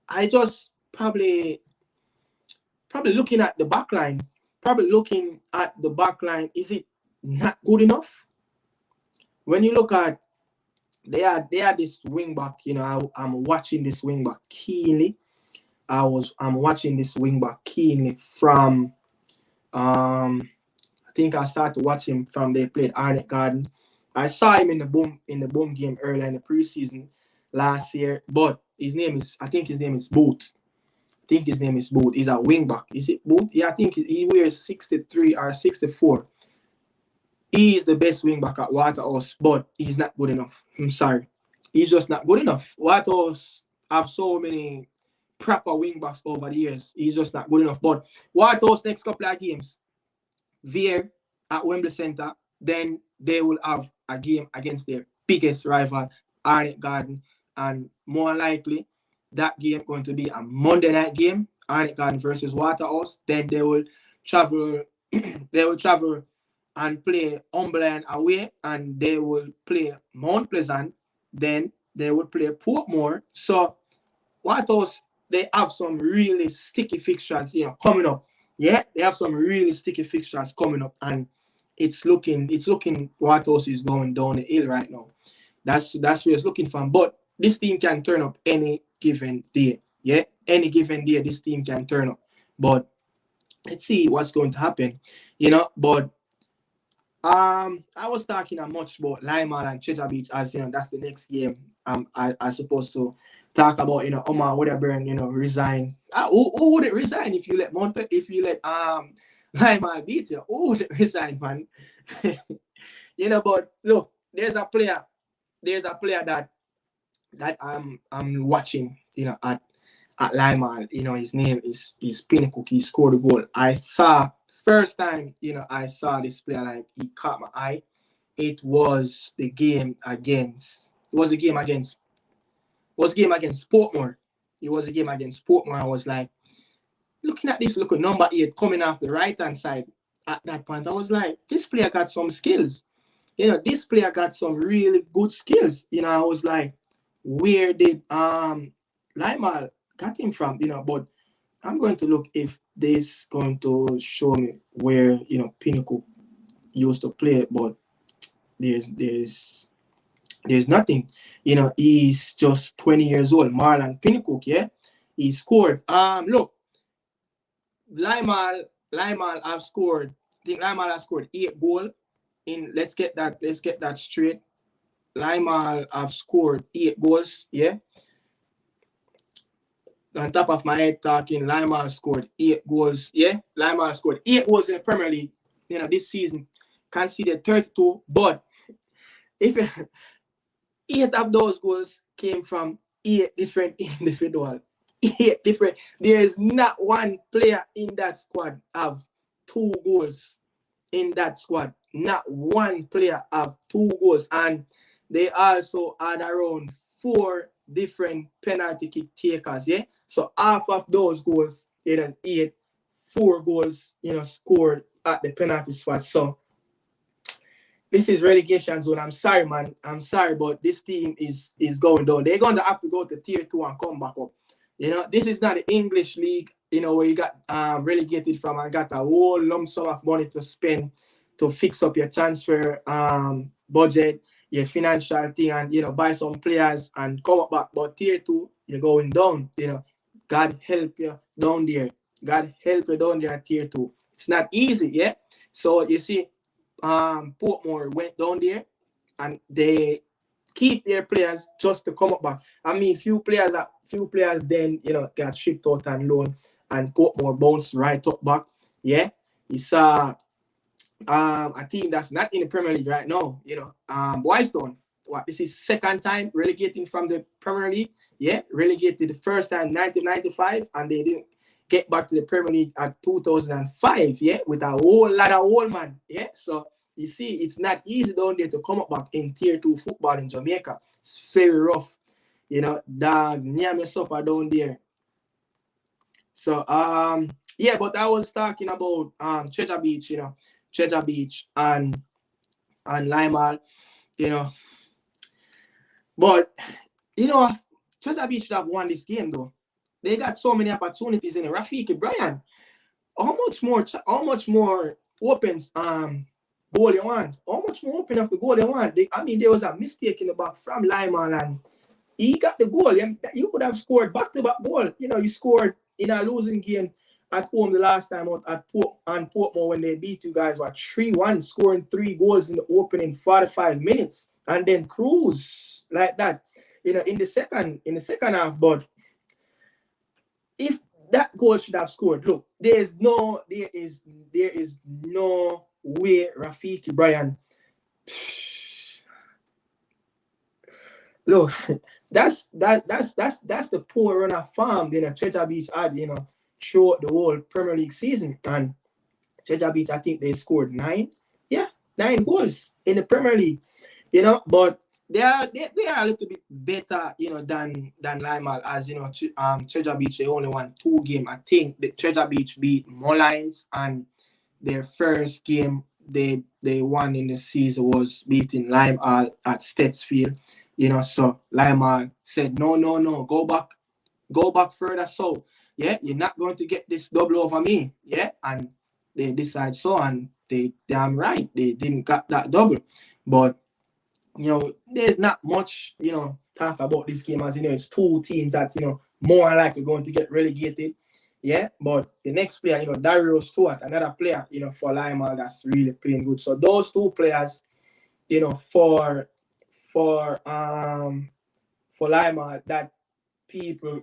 I just probably looking at the back line. Is it not good enough? When you look at they are this wing back, I'm watching this wing back keenly. I'm watching this wing back keenly from I think I started watching from they played Arnett Garden. I saw him in the boom game earlier in the preseason last year, but I think his name is Boot. He's a wing back. Is it Boot? Yeah, I think he wears 63 or 64. He is the best wing back at Waterhouse, but he's not good enough. I'm sorry. He's just not good enough. Waterhouse have so many proper wing backs over the years. He's just not good enough. But Waterhouse next couple of games, Veer at Wembley Centre, then they will have a game against their biggest rival, Arnett Garden, and more likely that game going to be a Monday night game, Arnett Garden versus Waterhouse. Then they will travel and play Umberland away, and they will play Mount Pleasant. Then they will play Portmore. So Waterhouse, they have some really sticky fixtures, coming up. Yeah, they have some really sticky fixtures coming up, and it's looking Waterhouse is going down the hill right now. That's where it's looking from. But this team can turn up any given day. Yeah, any given day, this team can turn up. But let's see what's going to happen. But I was talking much about Lima and Cheddar Beach as that's the next game. I supposed to talk about Omar Wedderburn resign. Who would it resign if you let Lima beat you? Who would it resign, man? But look, there's a player that I'm watching at Lima. His name is Pinnacle. He scored a goal. I saw first time I saw this player, like, he caught my eye. It was a game against Portmore. It was a game against Portmore. I was like, looking at this, look at number 8 coming off the right hand side at that point. I was like, this player got some skills. This player got some really good skills. I was like, where did Lima got him from? But I'm going to look if this going to show me where Pinnacle used to play, but there's nothing. He's just 20 years old. Marlon Pinnacle, yeah, he scored. Look, Lima have scored. I think Lima has scored 8 goals. Let's get that straight. Lima have scored 8 goals. Yeah. On top of my head talking, Lima scored 8 goals. Yeah, Lima scored 8 goals in the Premier League. This season, conceded 32. But if 8 of those goals came from 8 different individuals, 8 different. There's not one player in that squad have 2 goals in that squad. Not one player have 2 goals, and they also had around 4 different penalty kick takers. Yeah, so half of those goals, 4 goals, scored at the penalty spot. So this is relegation zone. I'm sorry, man. I'm sorry, but this team is going down. They're going to have to go to tier 2 and come back up. This is not the English league, where you got relegated from and got a whole lump sum of money to spend to fix up your transfer budget, your financial thing, and buy some players and come up back. But tier 2, you're going down. God help you down there. God help you down there at tier 2. It's not easy, yeah. So you see, Portmore went down there and they keep their players just to come up back. I mean, few players then got shipped out and loan, and Portmore bounced right up back. Yeah, you saw a team that's not in the Premier League right now. Boystone. This is second time relegating from the Premier League. Yeah, relegated the first time 1995, and they didn't get back to the Premier League at 2005. Yeah, with a whole lot of old man. Yeah, so you see, it's not easy down there to come up back in tier 2 football in Jamaica. It's very rough. Dog, near me suffer down there. So yeah, but I was talking about Cheddar Beach, Cheddar Beach and Lima, But Cheddar Beach should have won this game though. They got so many opportunities in it. Rafiki Brian, how much more opens goal you want? How much more open of the goal you want? There was a mistake in the back from Lyman, and he got the goal. You could have scored back-to-back goal. You scored in a losing game at home the last time out at Portmore when they beat you guys 3-1, scoring 3 goals in the opening 45 minutes, and then cruise like that. In the second half, but if that goal should have scored, look, there is no way Rafiki Brian. Look, that's the poor run of farm Cheddar Beach had, throughout the whole Premier League season. And Cheddar Beach, I think they scored 9 goals in the Premier League, but they are a little bit better, than Lima, as Cheddar Beach, they only won 2 games. I think the Cheddar Beach beat Mullines, and their first game they won in the season was beating Lima at Stetsfield. So Lima said, no, go back further. So yeah, you're not going to get this double over me. Yeah, and they decide so, and they damn right they didn't got that double. But there's not much talk about this game as, it's two teams that, more likely going to get relegated. Yeah, but the next player, Dario Stewart, another player, for Lima that's really playing good. So those two players, for Lima that people,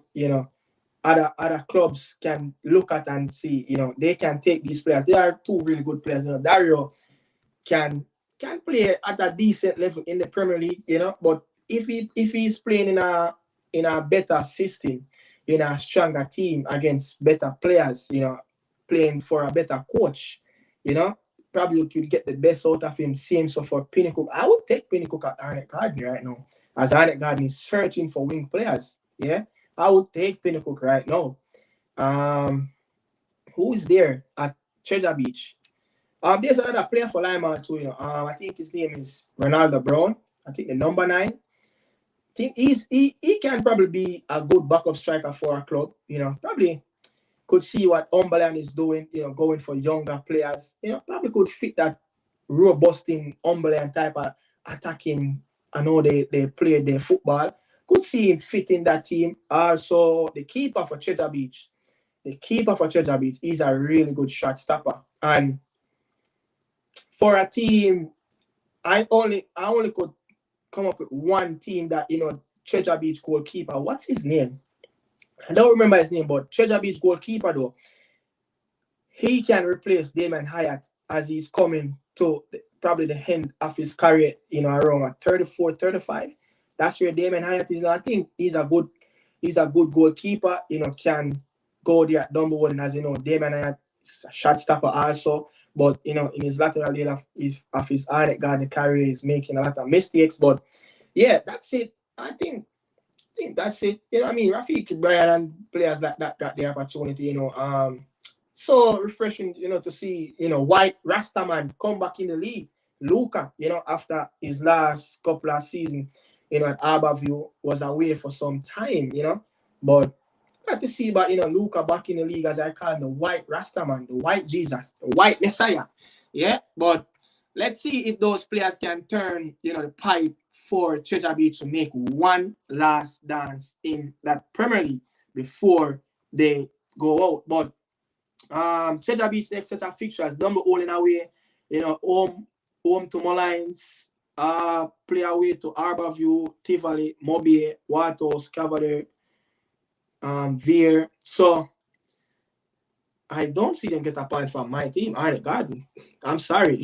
other clubs can look at and see, they can take these players. They are two really good players. Dario can play at a decent level in the Premier League, but if he's playing in a better system, in a stronger team against better players, playing for a better coach, probably you could get the best out of him. Same so for Pinnacle. I would take Pinnacle at Arnett Garden right now, as Arnett Garden is searching for wing players. Yeah, I would take Pinnacle right now. Who is there at Treasure Beach? There's another player for Lima too. I think his name is Ronaldo Brown. I think the number 9. I think he can probably be a good backup striker for a club. Probably could see what Umberland is doing. Going for younger players. Probably could fit that robusting Umberland type of attacking. I know they play their football. Could see him fit in that team. Also, the keeper for Treasure Beach. He's a really good shot stopper. And for a team, I only could come up with one team that, Treasure Beach goalkeeper. What's his name? I don't remember his name, but Treasure Beach goalkeeper, though, he can replace Damon Hyatt as he's coming to probably the end of his career, around 34, 35. That's where Damon Hyatt is. I think he's a good goalkeeper, can go there at number 1. And as you know, Damon Hyatt is a shot stopper also. But, in his lateral end of his Arnett Garden career, he's making a lot of mistakes. But, yeah, that's it. I think that's it. Rafiki Bryan and players like that got the opportunity, So refreshing, to see, White Rastaman come back in the league. Luca, after his last couple of seasons, at Harborview, was away for some time, But glad to see about, Luca back in the league, as I call him, the White Rastaman, the White Jesus, the White Messiah. Yeah, but let's see if those players can turn, the pipe for Treasure Beach to make one last dance in that Premier League before they go out. But Treasure Beach next set of fixtures, number all in away, home to Mullines, play away to Harborview, Tivoli, Mobile, Watos, Cavalier, Veer. So I don't see them get a point from my team, Arnett Garden. I'm sorry.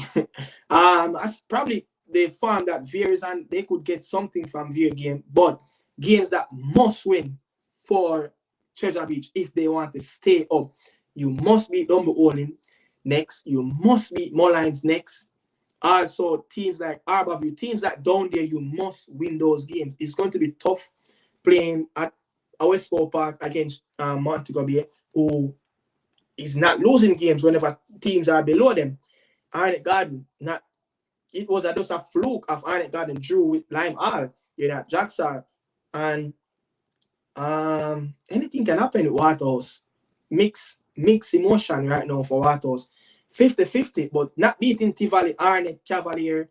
Probably they found that Veer is and they could get something from Veer game, but games that must win for Treasure Beach if they want to stay up. You must beat Dumbo next. You must beat Mullines next. Also, teams like Harborview, teams that down there, you must win those games. It's going to be tough playing at Westport Park against Montego Bay, who is not losing games whenever teams are below them. Arnett Garden, it was just a fluke of Arnett Garden drew with Lime Hall, Jackson, and anything can happen with Waterhouse. Mixed emotion right now for Waterhouse. 50-50, but not beating Tivoli, Arnett, Cavalier,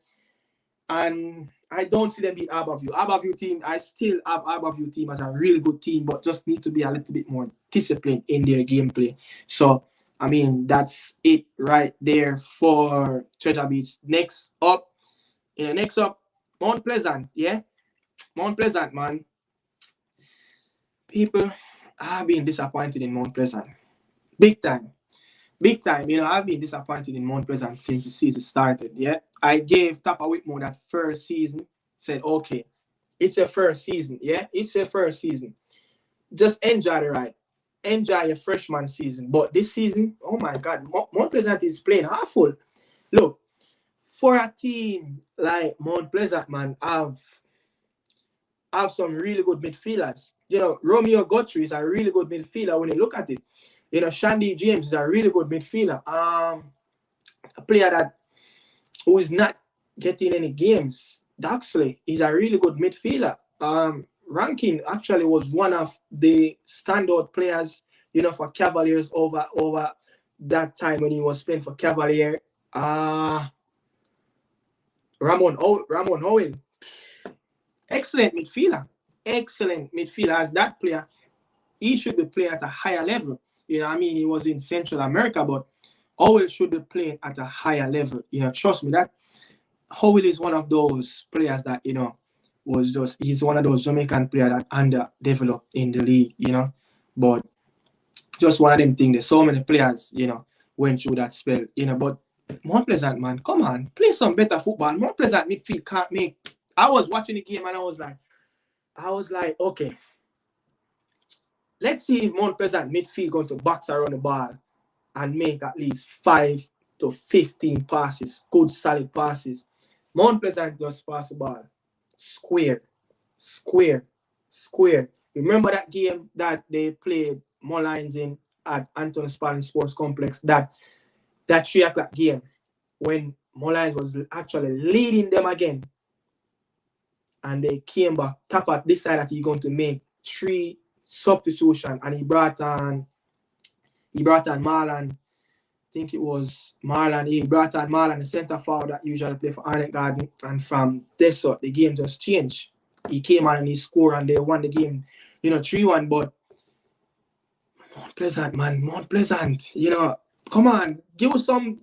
and I don't see them beat Harborview. Harborview team, I still have Harborview team as a really good team, but just need to be a little bit more disciplined in their gameplay. So, that's it right there for Treasure Beach. Next up, Mount Pleasant, yeah? Mount Pleasant, man. People have been disappointed in Mount Pleasant. Big time. I've been disappointed in Mount Pleasant since the season started. Yeah, I gave Tapa Whitmore that first season. Said, okay, it's your first season. Yeah, it's your first season. Just enjoy the ride. Enjoy your freshman season. But this season, oh my God, Mount Pleasant is playing half full. Look, for a team like Mount Pleasant, man, have some really good midfielders. Romeo Guthrie is a really good midfielder when you look at it. Shandy James is a really good midfielder. A player who is not getting any games. Daxley is a really good midfielder. Rankin actually was one of the standout players, for Cavaliers over that time when he was playing for Cavalier. Ramon Howell. Excellent midfielder. excellent midfielder. As that player, he should be playing at a higher level. You know, I mean, he was in Central America, but Howell should be playing at a higher level. You know, trust me, that Howell is one of those players that, you know, he's one of those Jamaican players that underdeveloped in the league, you know. But just one of them things, there's so many players, you know, went through that spell, you know. But Mount Pleasant, man, come on, play some better football. Mount Pleasant midfield can't make. I was watching the game and I was like, okay, let's see if Mount Pleasant midfield going to box around the ball and make at least 5 to 15 passes, good solid passes. Mount Pleasant just pass the ball. Square. Remember that game that they played Mullines in at Anthony Spalding Sports Complex, that 3 o'clock game when Mullines was actually leading them again. And they came back, Tapat decided that he's going to make 3 substitutions, and he brought on Marlon. I think it was Marlon. He brought on Marlon, the centre forward that usually play for Arnett Garden. And from this sort, the game just changed. He came on and he scored and they won the game, you know, 3-1. But Mount Pleasant, man, Mount Pleasant, you know, come on, give us some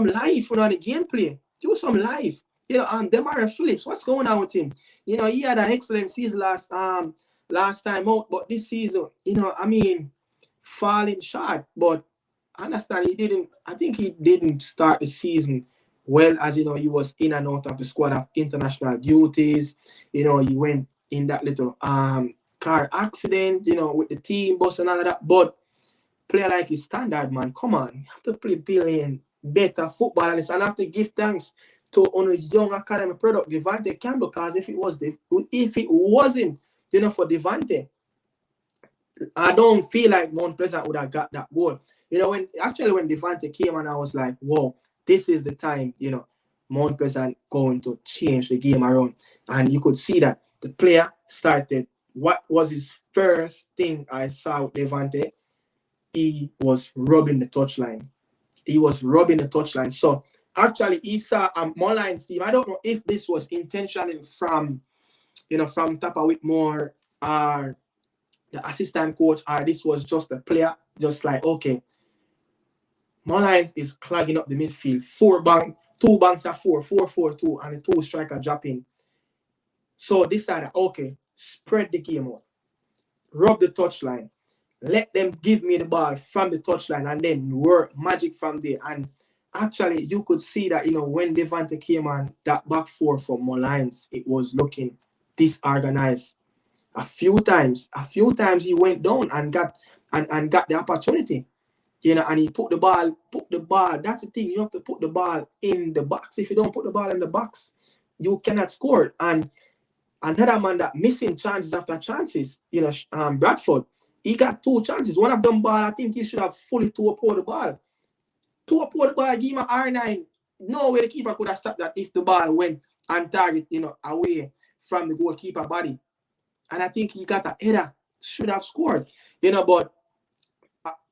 life, you know, the gameplay. Give us some life. You know, Demario Phillips, what's going on with him? You know, he had an excellent season last time out, but this season, you know, I mean, falling short. But I understand I think he didn't start the season well, as you know, he was in and out of the squad of international duties. You know, he went in that little car accident, you know, with the team bus and all of that. But player like his standard, man, come on, you have to play playing better football, and I have to give thanks to on a young academy product, Devante Campbell, because if it wasn't, you know, for Devante, I don't feel like Mount Pleasant would have got that goal. You know, when Devante came and I was like, whoa, this is the time, you know, Mount Pleasant going to change the game around. And you could see that the player started, what was his first thing I saw with Devante? He was rubbing the touchline. So actually, he saw Mullines team. I don't know if this was intentional from Tapa Whitmore or the assistant coach, or this was just a player, just like, okay, Mullines is clogging up the midfield. 2 banks are 4-4-2, and the 2 striker dropping. So decided, okay, spread the game out, rub the touchline, let them give me the ball from the touchline, and then work magic from there. And actually, you could see that, you know, when Devante came on, that back 4 for Mullines, it was looking disorganized. A few times he went down and got the opportunity, you know, and he put the ball. That's the thing, you have to put the ball in the box. If you don't put the ball in the box, you cannot score. And another man that missing chances after chances, you know, Bradford, he got 2 chances. One of them ball, I think he should have fully tore the ball. Give him an R9. No way the keeper could have stopped that if the ball went on target, you know, away from the goalkeeper body. And I think he got a header, should have scored, you know. But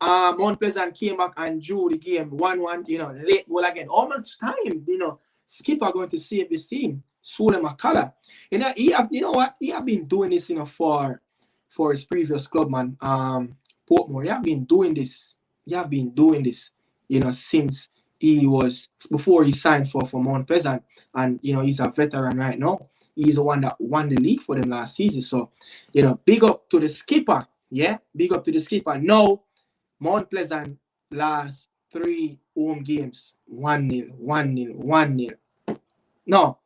Mount Pleasant came back and drew the game 1-1, you know, late goal again. How much time, you know, skipper going to save this team? Sule Makala. You know, he have been doing this, you know, for his previous club, man. Portmore. He have been doing this, you know, since before he signed for Mount Pleasant. And, you know, he's a veteran right now. He's the one that won the league for them last season. So, you know, big up to the skipper. Yeah, big up to the skipper. Now, Mount Pleasant last 3 home games, 1-0, 1-0, 1-0. No,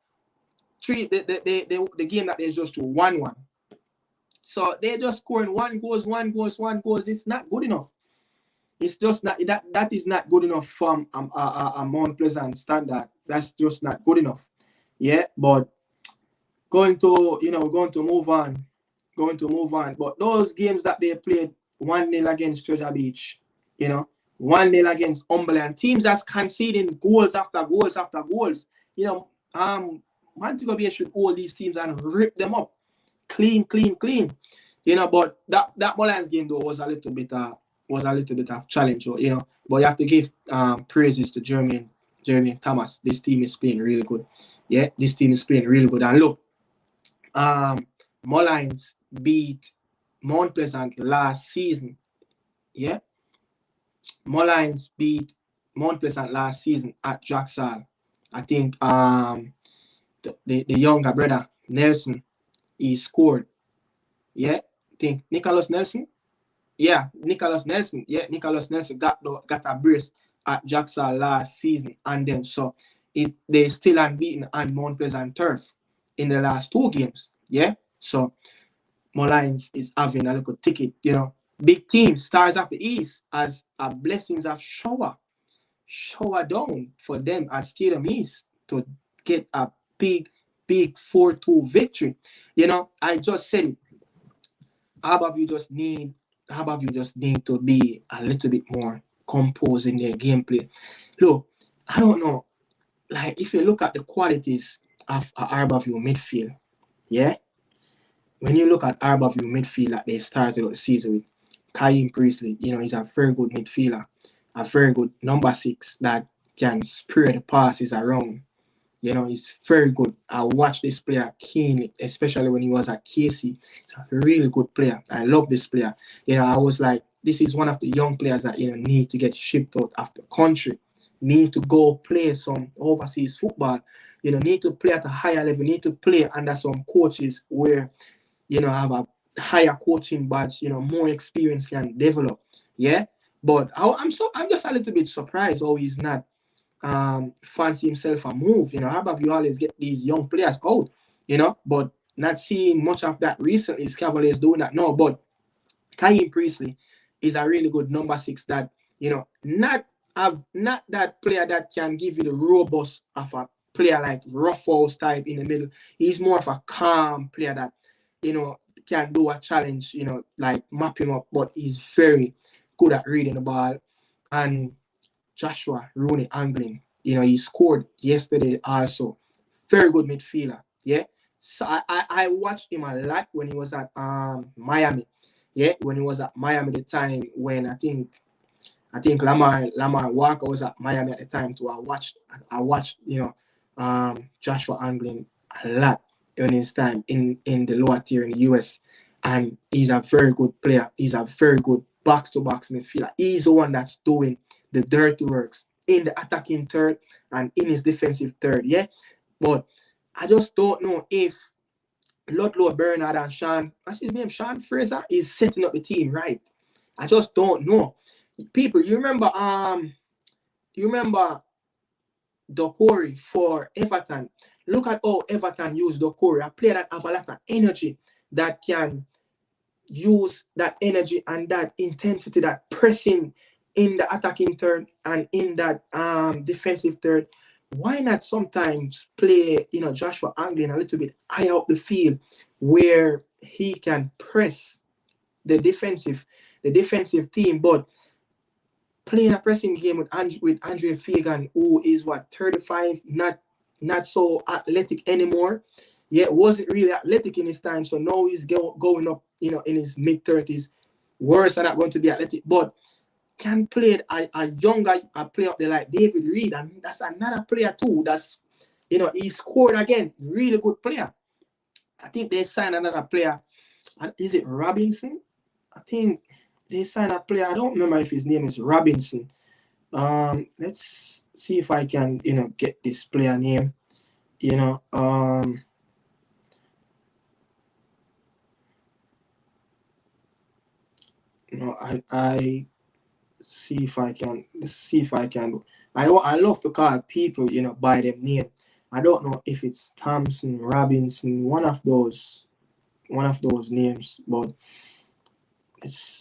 3. The game that they just do 1-1. So they're just scoring 1 goals. It's not good enough. It's just not that is not good enough from a Mount Pleasant standard. That's just not good enough. Yeah, but going to move on. But those games that they played 1-0 against Treasure Beach, you know, 1-0 against Umberland, teams that's conceding goals after goals. You know, Montego Bay should hold these teams and rip them up, clean. You know, but that Mullines game though was a little bit of challenge, you know. But you have to give praises to Jeremy and Thomas. This team is playing really good. Yeah, this team is playing really good. And look, Mullines beat Mount Pleasant last season. Yeah, Mullines beat Mount Pleasant last season at Jacksal. I think the younger brother Nelson, he scored. Yeah, I think Nicholas Nelson. Yeah, Nicholas Nelson. Yeah, Nicholas Nelson got a brace at Jacksal last season, and then so they still unbeaten on Mount Pleasant turf in the last 2 games. Yeah, so Mullines is having a little ticket. Big team, Stars of the East, as a blessings of shower down for them at Stadium East to get a big 4-2 victory. I just said it. How about you just need to be a little bit more composed in their gameplay? Look, I don't know. Like, if you look at the qualities of Harborview midfield, yeah? When you look at Harborview midfield that they started out the season with, Kaim Priestley, he's a very good midfielder, a very good number 6 that can spread the passes around. He's very good. I watched this player keenly, especially when he was at KC. He's a really good player. I love this player. I was like, this is one of the young players that need to get shipped out of the country, need to go play some overseas football. Need to play at a higher level. Need to play under some coaches where have a higher coaching badge. More experience can develop. Yeah, but I'm just a little bit surprised how he's not fancy himself a move. How about you always get these young players out, but not seeing much of that recently. Cavaliers doing that no, but Kaim Priestley is a really good number 6 that not that player that can give you the robust of a player like Ruffles type in the middle. He's more of a calm player that can do a challenge, like map him up, but he's very good at reading the ball. And Joshua Rooney Anglin, he scored yesterday also. Very good midfielder. Yeah. So I watched him a lot when he was at Miami. Yeah, when he was at Miami the time when I think Lamar Walker was at Miami at the time too. I watched Joshua Anglin a lot in his time in the lower tier in the US. And he's a very good player. He's a very good box-to-box midfielder. He's the one that's doing the dirty works in the attacking third and in his defensive third, yeah? But I just don't know if Ludlow Bernard and Sean Fraser is setting up the team right. I just don't know. People, you remember Dokori for Everton. Look at how Everton used Dokori, a player that have a lot of energy, that can use that energy and that intensity, that pressing in the attacking third and in that defensive third. Why not sometimes play, Joshua Anglin a little bit higher up the field where he can press the defensive team, but playing a pressing game with Andre Fagan, who is 35, not so athletic anymore. Yeah, wasn't really athletic in his time, so now he's going up, in his mid-30s. Worse are not going to be athletic, but can play a younger player up there like David Reed, and that's another player too. That's he scored again. Really good player. I think they signed another player. Is it Robinson? I think they signed a player. I don't remember if his name is Robinson. Let's see if I can get this player name. I see if I can. I love to call people, by their name. I don't know if it's Thompson, Robinson, one of those names, but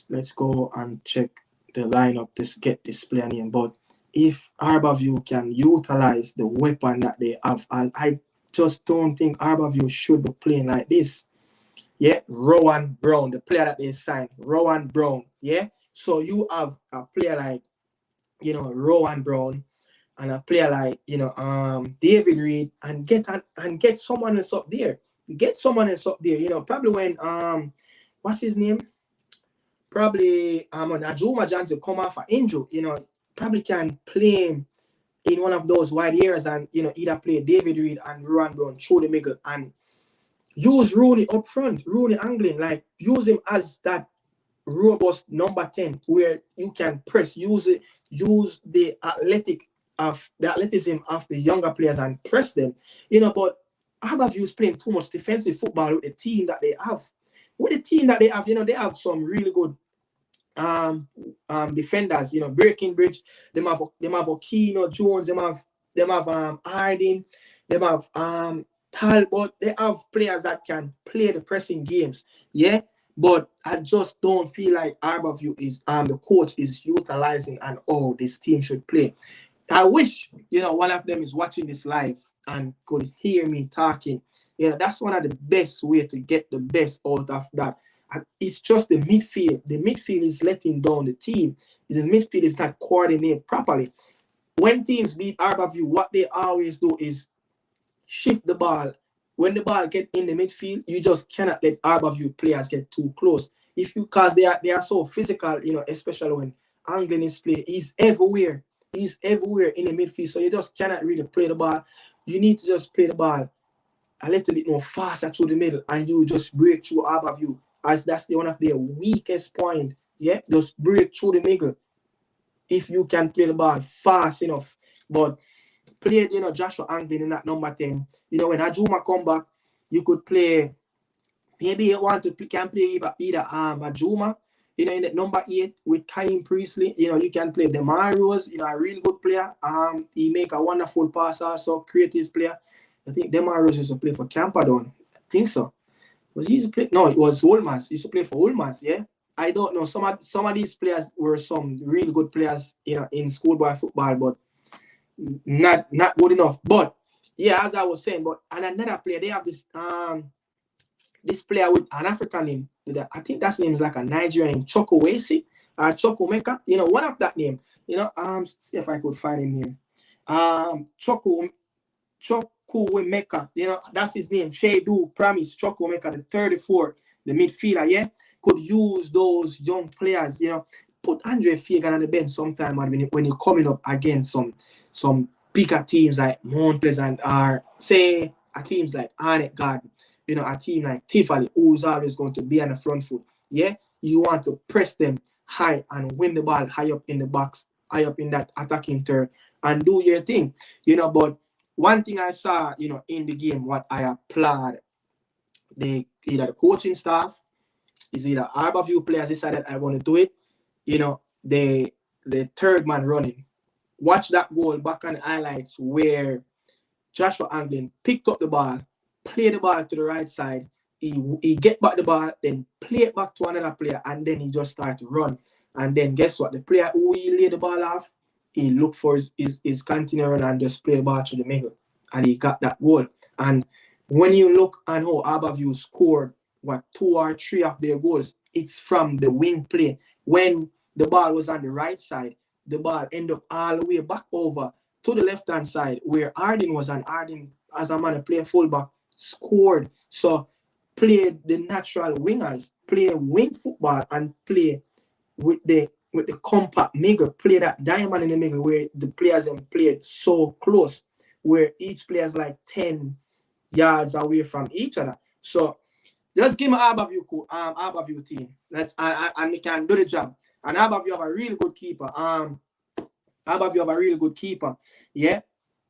let's go and check the lineup to get this player name. But if Harborview can utilize the weapon that they have, I just don't think Harborview should be playing like this. Yeah, Rowan Brown, the player that they signed, Rowan Brown. Yeah, so you have a player like Rowan Brown and a player like David Reed, and get someone else up there. Probably when what's his name? Probably when Ajuma Johnson come off an injury, probably can play him in one of those wide areas and either play David Reed and Rowan Brown through the middle and use Rooney up front, Rooney angling, like use him as that robust number 10 where you can press, use the athleticism of the younger players and press them. But Harbourview is playing too much defensive football with the team that they have. With the team that they have, they have some really good defenders, breaking bridge. Them have Okino Jones, them have Harding, them have Talbot. They have players that can play the pressing games. Yeah. But I just don't feel like Arborview is the coach is utilizing and this team should play. I wish one of them is watching this live and could hear me talking. That's one of the best way to get the best out of that. And it's just the midfield. The midfield is letting down the team. The midfield is not coordinated properly. When teams beat Arborview, what they always do is shift the ball. When the ball get in the midfield, you just cannot let Arborview players get too close. Because they are so physical, especially when Anglin is playing. He's everywhere. He's everywhere in the midfield. So you just cannot really play the ball. You need to just play the ball a little bit more faster through the middle, and you just break through Arborview, as that's one of their weakest point. Yeah, just break through the middle if you can play the ball fast enough. But play, Joshua Anglin in that number 10. When Ajuma come back, you could play. Maybe you can play either Ajuma, in the number 8 with Kyle Priestley. You can play Demaros, a really good player. He make a wonderful pass also, creative player. I think Demaros used to play for Camperdown. I think so. Was he used to play? No, it was Wolmans. He used to play for Wolmans, yeah. I don't know. Some of these players were some really good players, in schoolboy football, but not good enough. But yeah, as I was saying, but and another player, they have this player with an African name. I think that name is like a Nigerian name, Chokowesi or Chokomeka. One of that name. See if I could find him here. Chukwuemeka, that's his name. Shedu Promise Chukwuemeka, the 34, the midfielder, yeah, could use those young players, put Andre Fagan on the bench sometime when you're coming up against some bigger teams like Mount Pleasant or say teams like Arnett Garden, a team like Tivoli, who's always going to be on the front foot. Yeah, you want to press them high and win the ball high up in the box, high up in that attacking turn, and do your thing, but one thing I saw, in the game, what I applaud either the coaching staff, is either Arborview players decided I want to do it, the third man running. Watch that goal back on the highlights where Joshua Anglin picked up the ball, played the ball to the right side, he get back the ball, then play it back to another player, and then he just started to run. And then guess what? The player who he laid the ball off, he looked for his continuing and just play the ball to the middle. And he got that goal. And when you look at how Arborview scored, 2 or 3 of their goals, it's from the wing play. When the ball was on the right side, the ball ended up all the way back over to the left-hand side where Harding was, and Harding, as a man to play fullback, scored. So play the natural wingers, play wing football, and play with the compact middle, play that diamond in the middle where the players have played so close, where each player is like 10 yards away from each other. So just give me Arborview team. And we can do the job. And Arborview have a really good keeper. Arborview have a really good keeper. Yeah,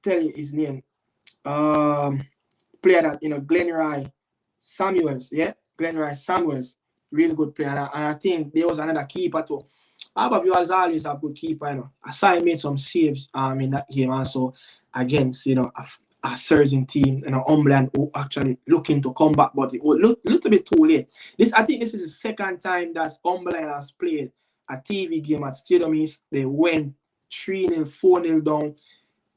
tell you his name. Player that Glenroy Samuels. Yeah, Glenroy Samuels, really good player. And I think there was another keeper too. Arborview has always a good keeper. Asai made some saves in that game also against a surging team, Umberland, who actually looking to come back, but it was a little bit too late. I think this is the second time that Umberland has played a TV game at Stadium East. They went 3-0, 4-0 down,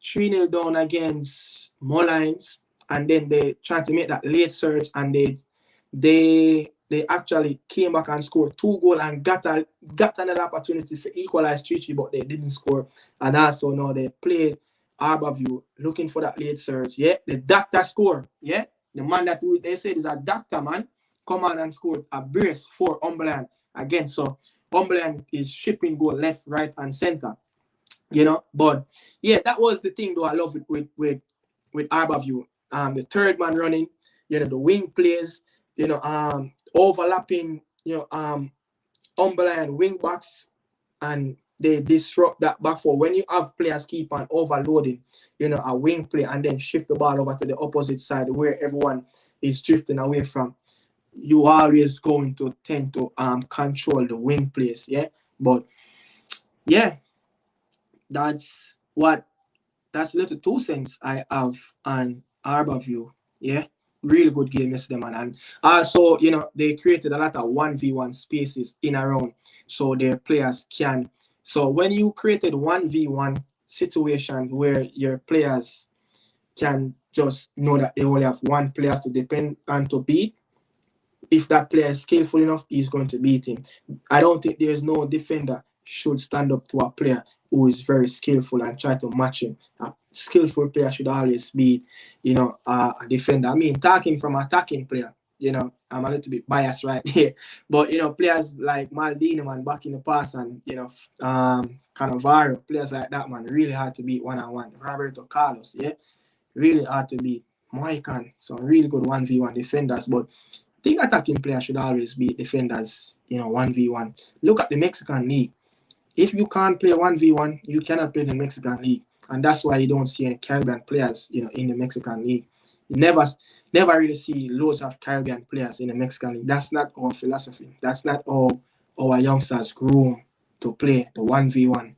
3-0 down against Mullines, and then they tried to make that late surge, and they actually came back and scored 2 goals and got another opportunity for equalize 3-3, but they didn't score. And also now they played Arborview looking for that late surge. Yeah, the doctor scored. Yeah, the man that they said is a doctor, man, come on and scored a brace for Umberland again. So Umberland is shipping goal left, right, and center. But yeah, that was the thing though I love with Arborview. The third man running, the wing plays, overlapping, underlying wing backs, and they disrupt that back four. When you have players keep on overloading, a wing play and then shift the ball over to the opposite side where everyone is drifting away from, you always going to tend to control the wing plays, yeah. But yeah, that's little 2 cents I have on Harborview. Yeah, really good game yesterday, man. And also, they created a lot of 1v1 spaces in around so their players can. So when you created 1v1 situation where your players can just know that they only have one player to depend on to beat, if that player is skillful enough, he's going to beat him. I don't think there's no defender should stand up to a player who is very skillful and try to match him. A skillful player should always be, a defender. I mean, talking from attacking player, I'm a little bit biased right here. But, players like Maldini, man, back in the past, and, Cannavaro, players like that, man, really hard to beat one-on-one. Roberto Carlos, yeah, really hard to beat. Moican, some really good 1v1 defenders. But I think attacking players should always be defenders, 1v1. Look at the Mexican League. If you can't play 1v1, you cannot play the Mexican League. And that's why you don't see any Caribbean players, in the Mexican League. You never really see loads of Caribbean players in the Mexican League. That's not our philosophy. That's not how our youngsters groom to play the 1v1.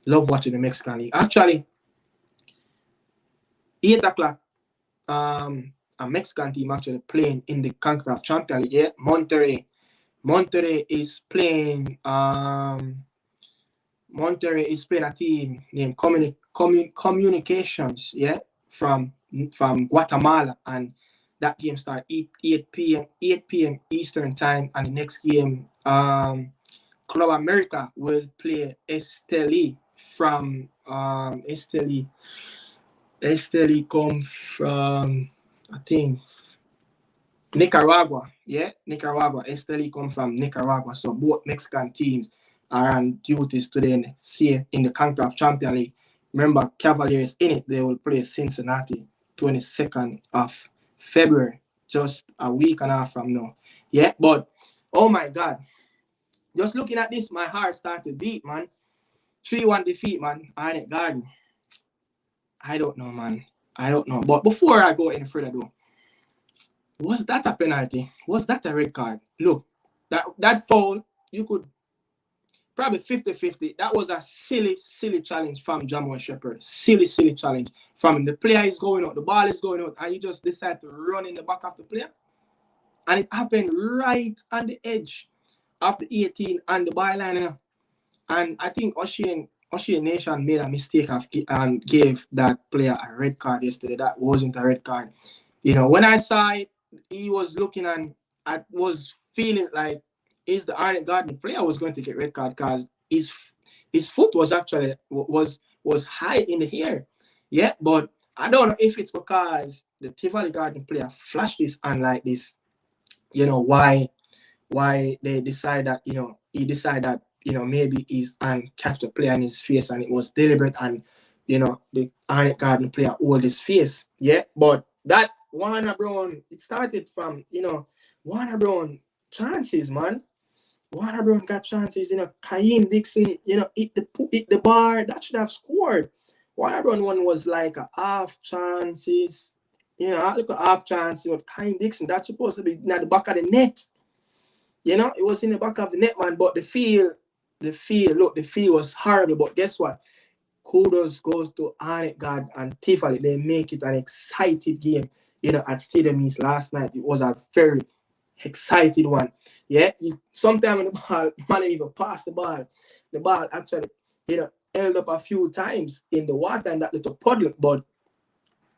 Love watching the Mexican League. Actually, 8 o'clock, a Mexican team actually playing in the CONCACAF Champions League. Yeah, Monterrey is playing. Monterrey is playing a team named Communications. Yeah, from Guatemala, and that game starts 8 p.m. Eastern time, and the next game, Club America will play Esteli from Esteli come from, I think, Nicaragua. Yeah, Nicaragua. Esteli come from Nicaragua. So both Mexican teams are on duties today in the CONCACAF Champions League. Remember, Cavaliers in it. They will play Cincinnati 22nd of February, just a week and a half from now. Yeah, but oh my God, just looking at this, my heart started to beat, man. 3-1 defeat, man. Arnett Garden. I don't know, man. I don't know. But before I go any further, though, was that a penalty? Was that a red card? Look, that foul, you could probably 50-50. That was a silly challenge from Jamal Shepherd. Silly challenge from him. The player is going out, the ball is going out, and you just decide to run in the back of the player. And it happened right on the edge of the 18 and the byline. And I think Ocean Nation made a mistake and gave that player a red card yesterday. That wasn't a red card. When I saw it, he was looking, and I was feeling like is the Arnett Garden player was going to get red card because his foot was actually was high in the air. Yeah, but I don't know if it's because the Tivoli Garden player flashed this and like this, why they decide that, he decided that, maybe he's and catch the player in his face and it was deliberate, and, the Arnett Garden player hold his face. Yeah, but that Warner Brown, it started from, Warner Brown chances, man. Warner Brown got chances, Kaim Dixon, hit the bar, that should have scored. Warner Brown one was like a half chances, look at half chances, but Kaim Dixon, that's supposed to be at the back of the net. It was in the back of the net, man, but the field was horrible, but guess what? Kudos goes to Arnett Garden and Tivoli. They make it an excited game, at Stadium East last night. It was a very excited one. Yeah, sometimes when the ball, man didn't even pass the ball. The ball actually, held up a few times in the water and that little puddle, but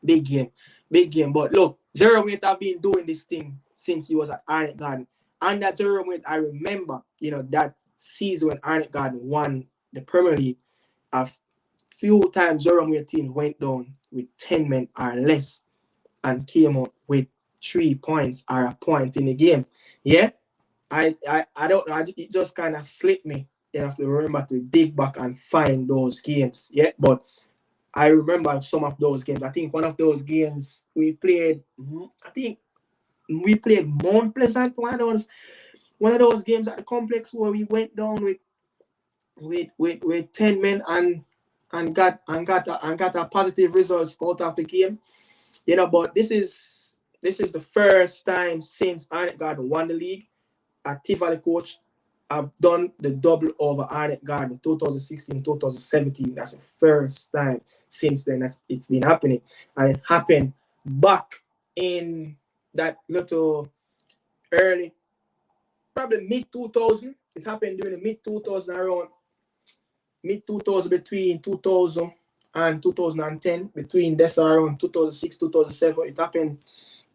big game. But look, Jerome have been doing this thing since he was at Arnett Garden. And that Jerome, I remember, that season when Arnett Garden won the Premier League, a few times Jerome team went down with 10 men or less and came out with 3 points or a point in the game. Yeah, I don't know. It just kind of slipped me. You have to remember to dig back and find those games. Yeah, but I remember some of those games. I think one of those games we played, I think we played Mount Pleasant, one of those games at the complex where we went down with 10 men and got a positive results out of the game. But this is the first time since Arnett Garden won the league. A Tivoli coach have done the double over Arnett Garden 2016, 2017. That's the first time since then it's been happening. And it happened back in that little early, probably mid-2000. It happened during the mid-2000, around mid-2000, between 2000 and 2010, between this around 2006, 2007. It happened,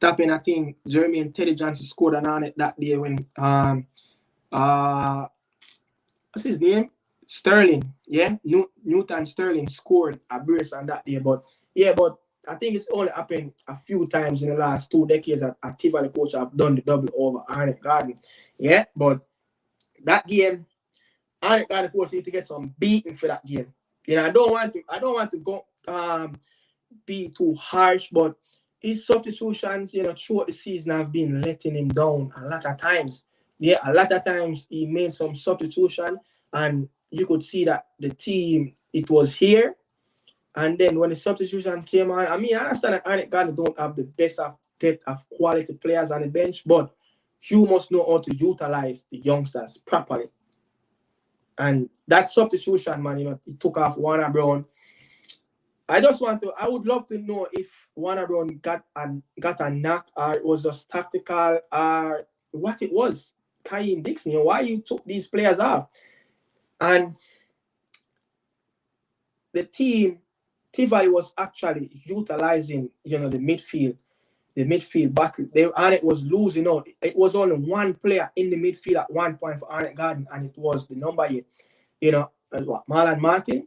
I think, Jeremy and Teddy Johnson scored an Arnett that day when, what's his name? Sterling, yeah? Newton Sterling scored a brace on that day. But I think it's only happened a few times in the last 2 decades that a Tivoli coach have done the double over Arnett Garden. Yeah, but that game, Arnett Garden coach need to get some beating for that game. I don't want to go be too harsh, but his substitutions, throughout the season have been letting him down a lot of times. Yeah, a lot of times he made some substitution and you could see that the team, it was here. And then when the substitutions came on, I understand that Arnett Garden don't have the best of depth of quality players on the bench, but you must know how to utilize the youngsters properly. And that substitution, man, it took off Warner Brown. I would love to know if Warner Brown got a knock, or it was just tactical, or what it was. Kaim Dixon, why you took these players off. And the team, Tivoli was actually utilizing, the midfield battle. Arnett was losing out. It was only one player in the midfield at one point for Arnett Garden, and it was the number 8, Marlon Martin.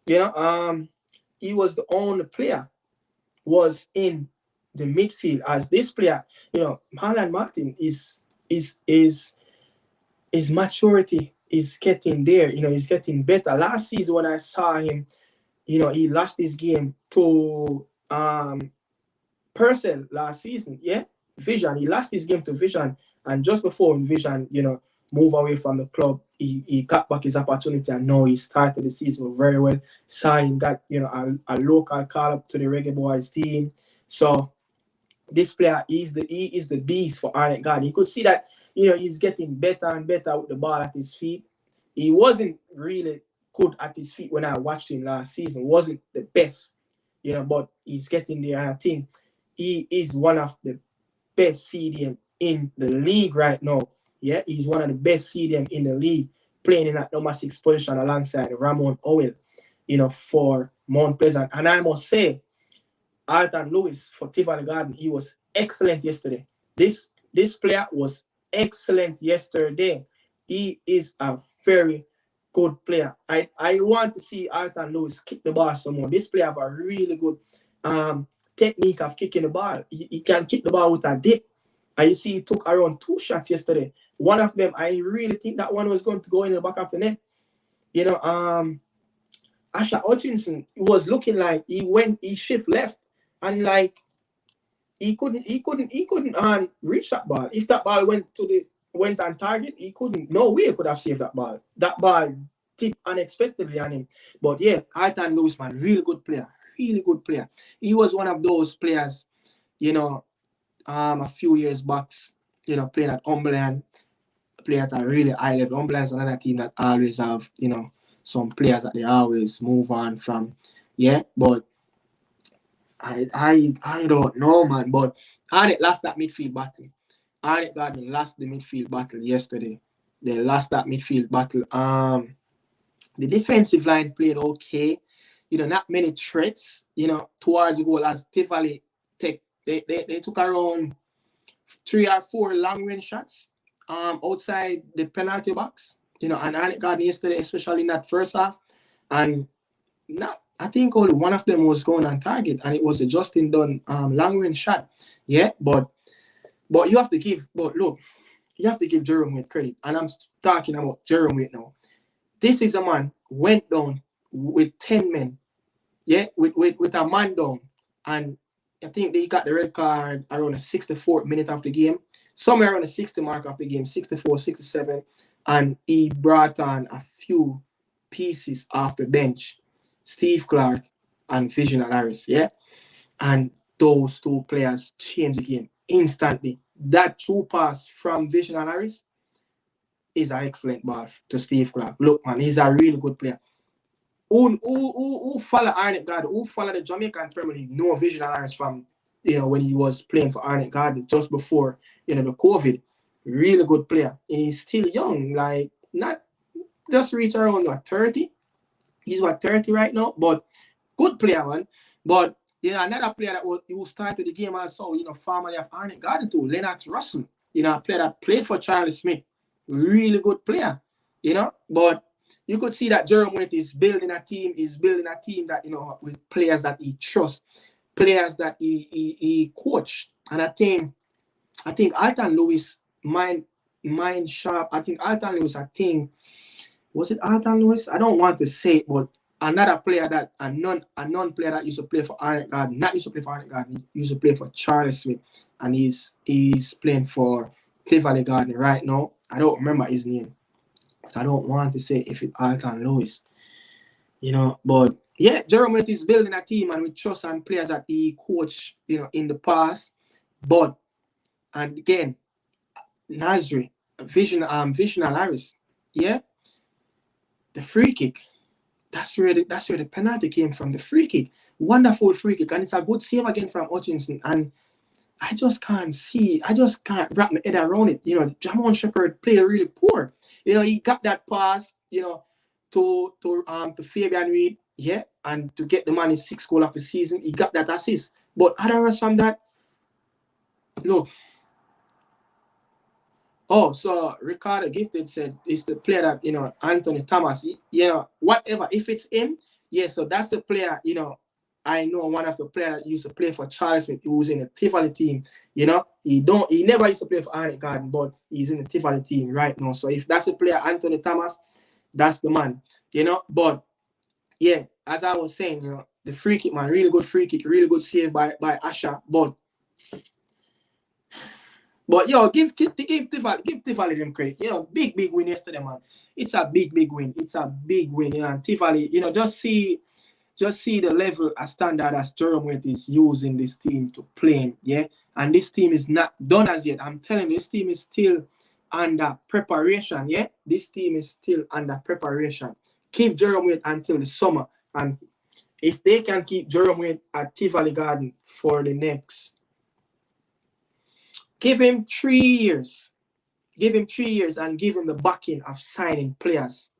He was the only player was in the midfield. As this player, Marlon Martin is his maturity is getting there. He's getting better. Last season when I saw him, he lost his game to Purcell last season. Yeah, Vision. He lost his game to Vision, and just before Vision, move away from the club, he got back his opportunity, and now he started the season very well. Saw him got a local call up to the Reggae Boys team. So this player is the beast for Arnett Garden. You could see that he's getting better and better with the ball at his feet. He wasn't really good at his feet when I watched him last season. Wasn't the best, but he's getting there. And I think he is one of the best CDM in the league right now. Yeah, he's one of the best CDM in the league, playing in that number 6 position alongside Ramon Owell, for Mount Pleasant. And I must say, Alton Lewis for Tivoli Garden, he was excellent yesterday. This player was excellent yesterday. He is a very good player. I want to see Alton Lewis kick the ball some more. This player have a really good technique of kicking the ball. He can kick the ball with a dip. And you see he took around 2 shots yesterday. One of them, I really think that one was going to go in the back of the net. Asha Hutchinson, it was looking like he shift left, and like he couldn't reach that ball. If that ball went on target, he couldn't. No way he could have saved that ball. That ball tipped unexpectedly on him. But yeah, Alton Lewis, man, really good player. Really good player. He was one of those players, a few years back, playing at Umberland, playing at a really high level. Umberland is another team that always have, some players that they always move on from. Yeah, but I don't know, man. But Arnett lost that midfield battle. Arnett Garden lost the midfield battle yesterday. They lost that midfield battle. The defensive line played okay. Not many threats, towards the goal as Tivoli they took around 3 or 4 long-range shots outside the penalty box. And Arnett Garden yesterday, especially in that first half, and I think only one of them was going on target, and it was a Justin Dunn long-range shot. Yeah, but you have to give Jerome Waite credit, and I'm talking about Jerome Waite now. This is a man went down with 10 men, yeah, with a man down, and I think they got the red card around the 64th minute of the game, somewhere around the 60 mark of the game, 64, 67, and he brought on a few pieces off the bench, Steve Clark and Vision Harris, yeah? And those two players changed the game instantly. That true pass from Vision Harris is an excellent ball to Steve Clark. Look, man, he's a really good player. Who follow Arnett Garden, who follow the Jamaican Premier League, no Vision Harris from, when he was playing for Arnett Garden just before, the COVID. Really good player. And he's still young, like not just reach around 30. He's 30 right now, but good player, man. But another player that who started the game also, formerly of Arnett Garden too, Lennox Russell, a player that played for Charlie Smith. Really good player, but you could see that Jerome Waite is building a team, that, with players that he trusts, players that he coach. And I think Alton Lewis, mind sharp. I think Alton Lewis, was it Alton Lewis? I don't want to say it, but another player that a non-player that used to play for Arnett Garden, not used to play for Arnett Garden, he used to play for Charlie Smith, and he's playing for Tivoli Garden right now. I don't remember his name, but I don't want to say if it's Alton Lewis, But yeah, Jerome Waite is building a team, and we trust on players that he coached, in the past. But and again, Nasri, Vision Harris, yeah, the free kick. That's where the penalty came from. The free kick, wonderful free kick, and it's a good save again from Hutchinson. And I just can't wrap my head around it. Jamon Shepherd played really poor. He got that pass, to Fabian Reed, yeah, and to get the man his 6th goal of the season. He got that assist. But otherwise from that, look. Oh, so Ricardo Gifted said it's the player that, Anthony Thomas, whatever. If it's him, yeah, so that's the player, I know one of the players that used to play for Charles Smith, who was in the Tivoli team. He never used to play for Arnett Garden, but he's in the Tivoli team right now. So if that's the player, Anthony Thomas, that's the man, But yeah, as I was saying, the free kick, man, really good free kick, really good save by Asha. But give Tivoli them credit. Big win yesterday, man. It's a big win. It's a big win. And Tivoli, just see the level of standard as Jerome Waite is using this team to play. Yeah. And this team is not done as yet. I'm telling you, this team is still under preparation. Yeah. This team is still under preparation. Keep Jerome Waite until the summer. And if they can keep Jerome Waite at Tivoli Garden for the next, give him 3 years. Give him 3 years and give him the backing of signing players.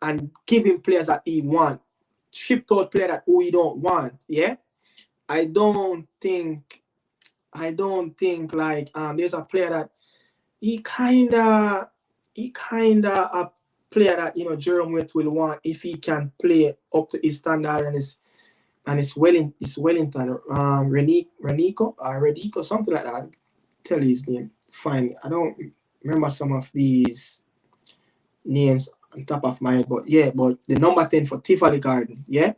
And give him players that he want. Shipped out player that who he don't want. Yeah. I don't think like there's a player that he kinda a player that Jerome Waite will want if he can play up to his standard and it's Wellington, Renico, something like that. I'll tell you his name. Fine. I don't remember some of these names on top of my head, but the number 10 for Tivoli Garden, yeah.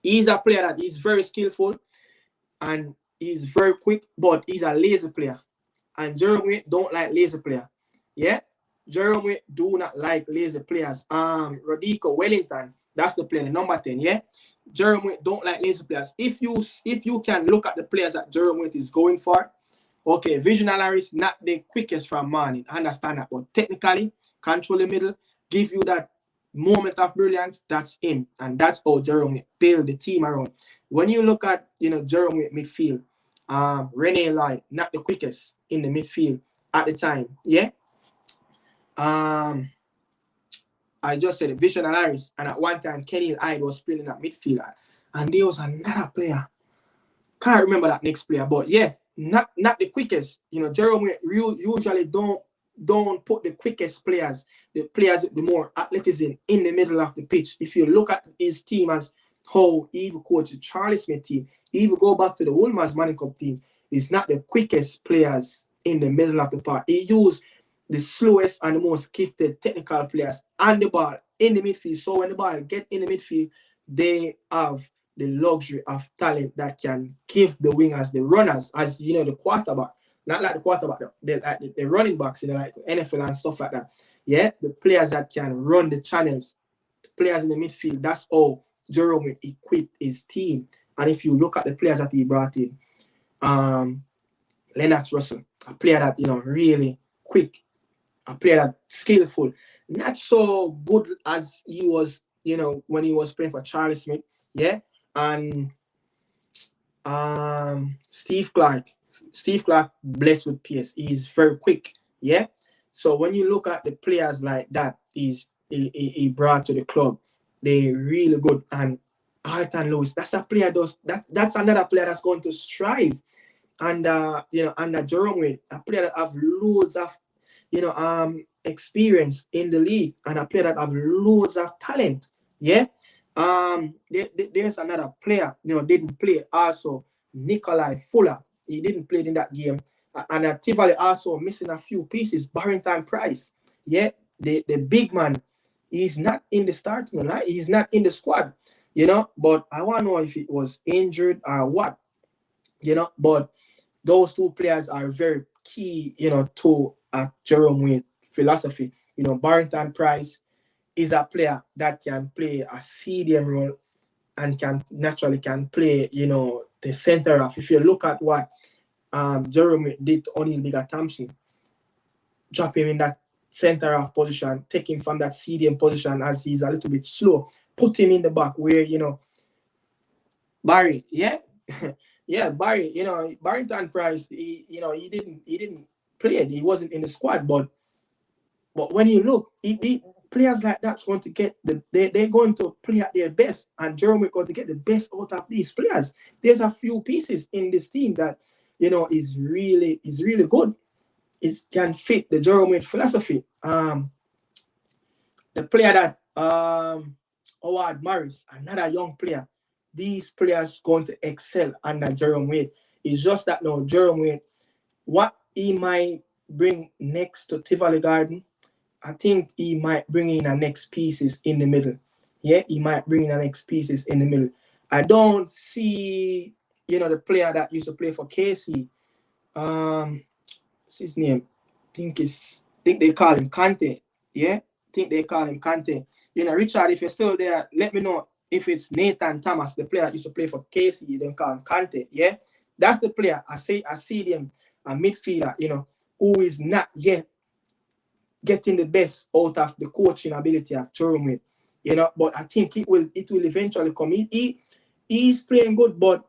He's a player that is very skillful and he's very quick, but he's a lazy player. And Jerome Waite don't like lazy player. Yeah. Jerome Waite do not like lazy players. Rodico Wellington, that's the player, the number 10, yeah. Jerome Waite don't like lazy players. If you can look at the players that Jerome Waite is going for, okay, Vision Harris not the quickest from morning, I understand that, but technically control the middle, give you that moment of brilliance, that's him, and that's how Jerome Waite build the team around. When you look at Jerome Waite midfield, Rene Lloyd not the quickest in the midfield at the time, yeah. I just said Vision Harris, and at one time Kenny Hyde was playing at midfielder, and there was another player. Can't remember that next player, but yeah, not the quickest. Jerome usually don't put the quickest players, the players with the more athleticism in the middle of the pitch. If you look at his team as how he even coached the Charlie Smith team, he even go back to the Wolmer's Manning Cup team, he's not the quickest players in the middle of the park. He used the slowest and the most gifted technical players and the ball in the midfield. So when the ball get in the midfield, they have the luxury of talent that can give the wingers, the runners, as you know, the quarterback, not like the quarterback, the running backs, you know, like NFL and stuff like that. Yeah, the players that can run the channels, the players in the midfield. That's how Jerome equipped his team. And if you look at the players that he brought in, Lennox Russell, a player that, you know, really quick, a player that skillful, not so good as he was, you know, when he was playing for Charlie Smith, yeah, and Steve Clark, blessed with pace, he's very quick, yeah. So when you look at the players like that, he brought to the club, they really good. And Alton Lewis, that's a player that's another player that's going to strive. And you know, under Jerome Wade, a player that have loads of, you know, experience in the league, and a player that have loads of talent. Yeah. There's another player, you know, didn't play also, Nikolai Fuller. He didn't play in that game. And Tivoli also missing a few pieces. Barrington Price. Yeah. The big man, he's not in the starting line. He's not in the squad, you know. But I want to know if it was injured or what, you know. But those two players are very key, you know, to Jerome Wade philosophy. You know, Barrington Price is a player that can play a CDM role and can play, you know, the center half. If you look at what Jerome Wade did to O'Neal Bigger Thompson, drop him in that center half position, take him from that CDM position as he's a little bit slow, put him in the back where, you know, Barry, yeah. Yeah, Barry, you know, Barrington Price, he didn't play. He wasn't in the squad, but when you look, players like that's going to get they're going to play at their best, and Jerome is going to get the best out of these players. There's a few pieces in this team that, you know, is really good. It can fit the Jerome philosophy. The player that Howard Morris, another young player. These players going to excel under Jerome Wade. It's just that now Jerome Wade, what he might bring next to Tivoli Garden, I think he might bring in the next pieces in the middle. Yeah, he might bring in the next pieces in the middle. I don't see, you know, the player that used to play for KC. What's his name? Think they call him Kante. Yeah, think they call him Kante. You know, Richard, if you're still there, let me know. If it's Nathan Thomas, the player that used to play for KC, you don't call him Kante, yeah? That's the player. I see them, a midfielder, you know, who is not yet getting the best out of the coaching ability of Jerome Wade, you know, but I think it will eventually come. He's playing good, but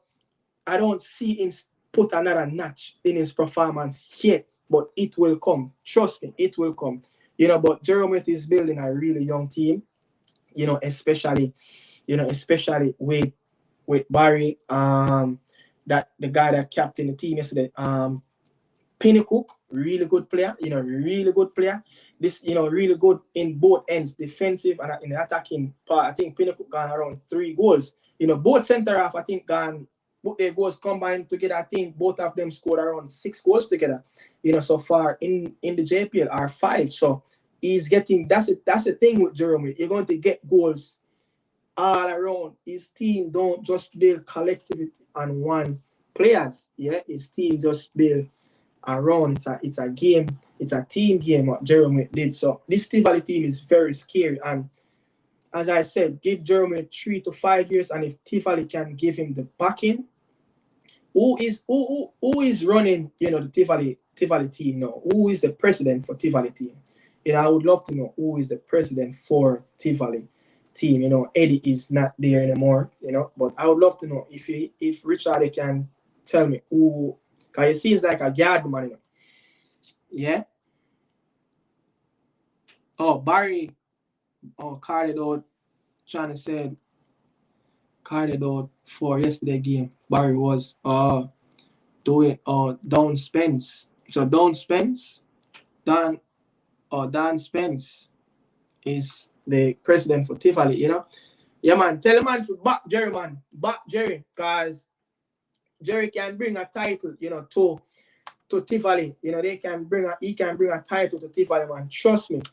I don't see him put another notch in his performance yet, but it will come. Trust me, it will come. You know, but Jerome Wade is building a really young team, you know, especially with Barry, that the guy that captained the team yesterday, Penny Cook, really good player, you know, really good player. This, you know, really good in both ends, defensive and in the attacking part. I think Penny Cook gone around 3 goals. You know, both center half, I think, gone, both their goals combined together. I think both of them scored around 6 goals together, you know, so far in the JPL, are 5. So he's getting, that's the thing with Jerome. You're going to get goals all around. His team don't just build collectivity on one players. Yeah, his team just build around. It's a game. It's a team game. What Jerome did. So this Tivoli team is very scary. And as I said, give Jerome 3 to 5 years, and if Tivoli can give him the backing, who is running? You know, the Tivoli team now. Who is the president for Tivoli team? You know, I would love to know who is the president for Tivoli team. You know, Eddie is not there anymore, you know, but I would love to know if Richard can tell me who, because it seems like a guard man, you know. Yeah. Oh, Barry. Oh, carded out. Johnny said carded out for yesterday game. Barry was doing Don Spence. So Dan Spence is the president for Tivoli, you know. Yeah, man. Tell the man to back Jerry, man. Back Jerry, because Jerry can bring a title, you know, to Tivoli. You know, he can bring a title to Tivoli, man. Trust me.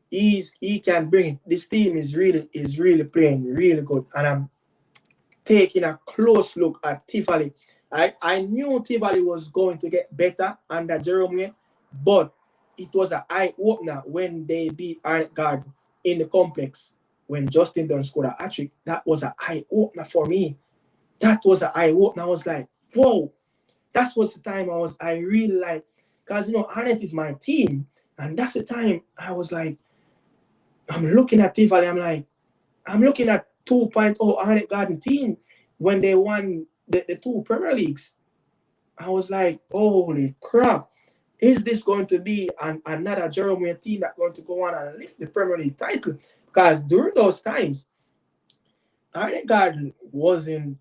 He can bring it. This team is really playing really good. And taking a close look at Tivoli. I knew Tivoli was going to get better under Jerome, but it was an eye-opener when they beat Arnett in the complex. When Justin Dunn scored a hat-trick, that was an eye-opener for me. That was an eye-opener. I was like, whoa. That was the time I really like, because, you know, Arnett is my team. And that's the time I was like, I'm looking at Tivoli, I'm looking at 2.0 Arnett Garden team when they won the two Premier Leagues. I was like, holy crap. Is this going to be another Jerome team that's going to go on and lift the Premier League title? Because during those times, Arnett Garden wasn't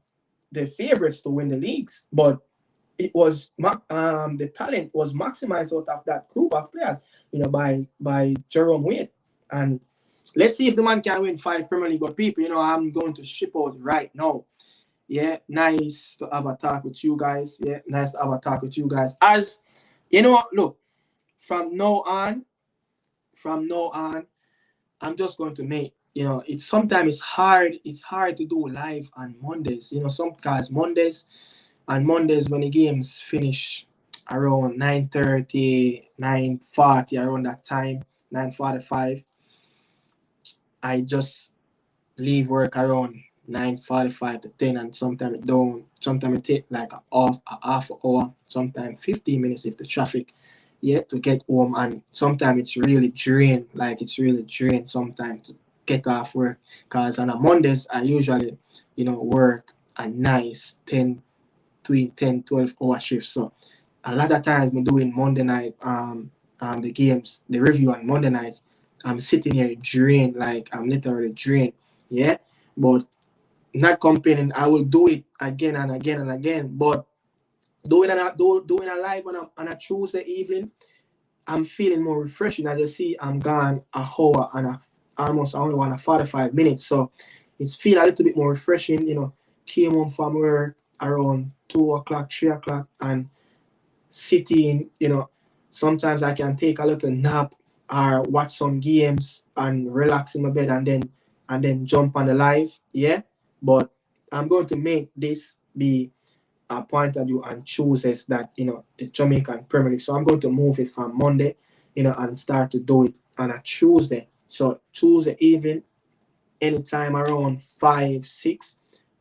the favorites to win the leagues, but it was the talent was maximized out of that group of players, you know, by Jerome Wade. And let's see if the man can win 5 Premier League. But people, you know, I'm going to ship out right now. Yeah, nice to have a talk with you guys. Yeah, nice to have a talk with you guys. As you know, look, from now on, I'm just going to make, you know, it's sometimes it's hard to do live on Mondays. You know, sometimes Mondays when the games finish around 9:30, 9:40, around that time, 9:45, I just leave work around 9:45 to 10, and sometimes it don't. Sometimes it take like a half hour, sometimes 15 minutes if the traffic, yeah, to get home. And sometimes it's really drained, sometimes to get off work. Because on a Mondays, I usually, you know, work a nice 12 hour shifts. So a lot of times we're doing Monday night, the games, the review on Monday nights. I'm sitting here drained, like I'm literally drained. Yeah, but not complaining. I will do it again and again and again. But doing a live on a Tuesday evening, I'm feeling more refreshing. As you see, I'm gone a hour and almost only 45 minutes. So it's feel a little bit more refreshing. You know, came home from work around 2 o'clock, 3 o'clock, and sitting. You know, sometimes I can take a little nap or watch some games and relax in my bed, and then jump on the live. Yeah, but I'm going to make this be a point of view and chooses that, you know, the Jamaican Premier League. So I'm going to move it from Monday, you know, and start to do it on a Tuesday. So Tuesday evening, anytime around 5, 6,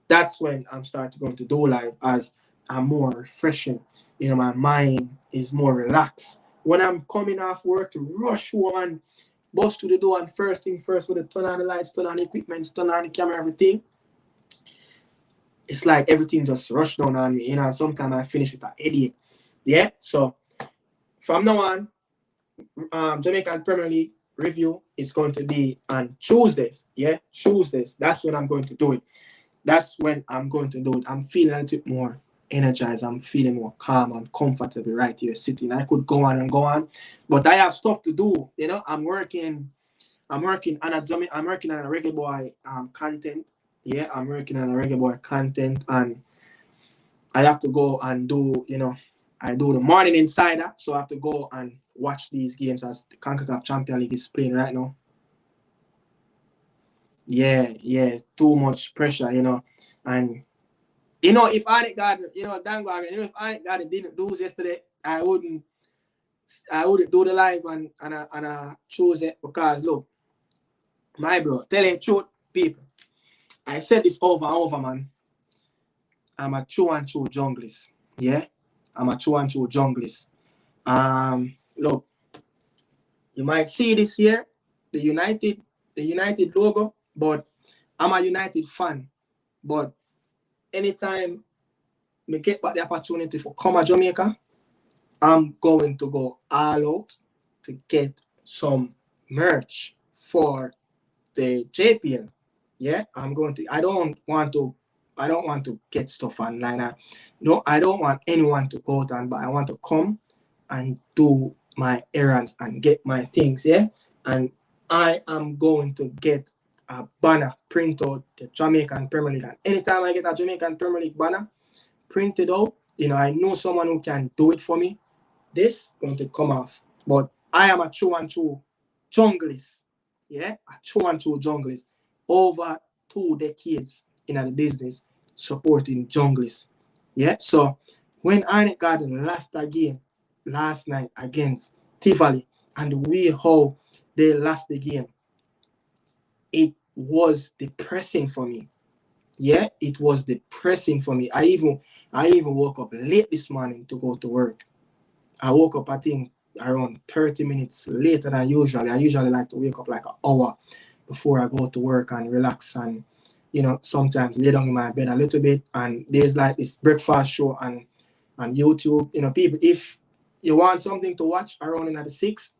that's when I'm starting going to do live, as I'm more refreshing. You know, my mind is more relaxed. When I'm coming off work to rush home and bust to the door, and first thing first, with the turn on the lights, turn on the equipment, turn on the camera, everything, it's like everything just rushed down on me, you know. Sometimes I finish with a headache. Yeah. So from now on, Jamaican Premier League review is going to be on Tuesdays. Yeah, Tuesdays. That's when I'm going to do it. I'm feeling a little bit more energized. I'm feeling more calm and comfortable right here sitting. I could go on and go on, but I have stuff to do. You know, I'm working on a Reggae Boy content. Yeah, I'm working on a Reggae Boy content, and I have to go and do, you know, I do the morning insider, so I have to go and watch these games as the CONCACAF Champions League is playing right now. Yeah, too much pressure, you know. And you know, if Arnett Garden, you know, if Arnett Garden didn't lose yesterday, I wouldn't do the live on a Tuesday, because look, my bro, tell you the truth, people. I said this over and over, man. I'm a true and true junglist. Yeah, I'm a true and true junglist. Look, you might see this here, the United logo, but I'm a United fan. But anytime we get back the opportunity for come to Jamaica, I'm going to go all out to get some merch for the JPL. Yeah, I don't want to get stuff online. I don't want anyone to go down, but I want to come and do my errands and get my things. Yeah, and I am going to get a banner, print out the Jamaican Premier League. And anytime I get a Jamaican Premier League banner printed out, you know, I know someone who can do it for me. This going to come off. But I am a true and true junglist. Yeah, a true and true junglist. Over 2 decades in the business. supporting junglists. Yeah, so when Arnett Garden lost that game last night against Tivoli, and the way how they lost the game, it was depressing for me. Yeah, it was depressing for me. I even woke up late this morning to go to work. I woke up, I think, around 30 minutes later than usually. I usually like to wake up like an hour before I go to work and relax and, sometimes lay down in my bed a little bit. And there's like this breakfast show on YouTube. People, if you want something to watch around in at the 6,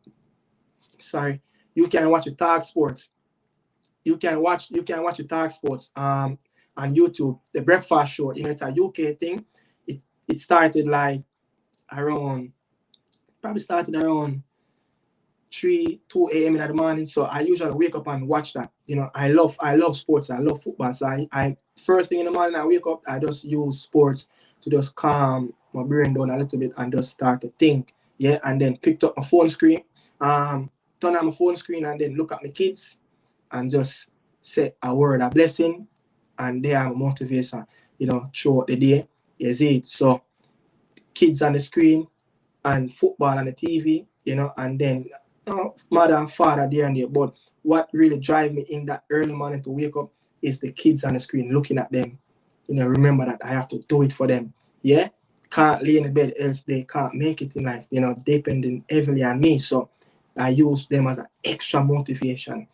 sorry, you can watch the Talk Sports. You can watch the Talk Sports on YouTube, the breakfast show. It's a UK thing. It started like around probably started around 2 a.m. in the morning. So I usually wake up and watch that. I love sports. I love football. So I first thing in the morning I wake up, I just use sports to just calm my brain down a little bit and just start to think. Yeah, and then picked up my phone screen, turn on my phone screen and then look at my kids and just say a word of blessing, and they are motivation, throughout the day. You see it. So kids on the screen and football on the TV, and then mother and father there and there. But what really drives me in that early morning to wake up is the kids on the screen, looking at them. Remember that I have to do it for them. Yeah, can't lay in the bed else they can't make it in life. Depending heavily on me. So I use them as an extra motivation.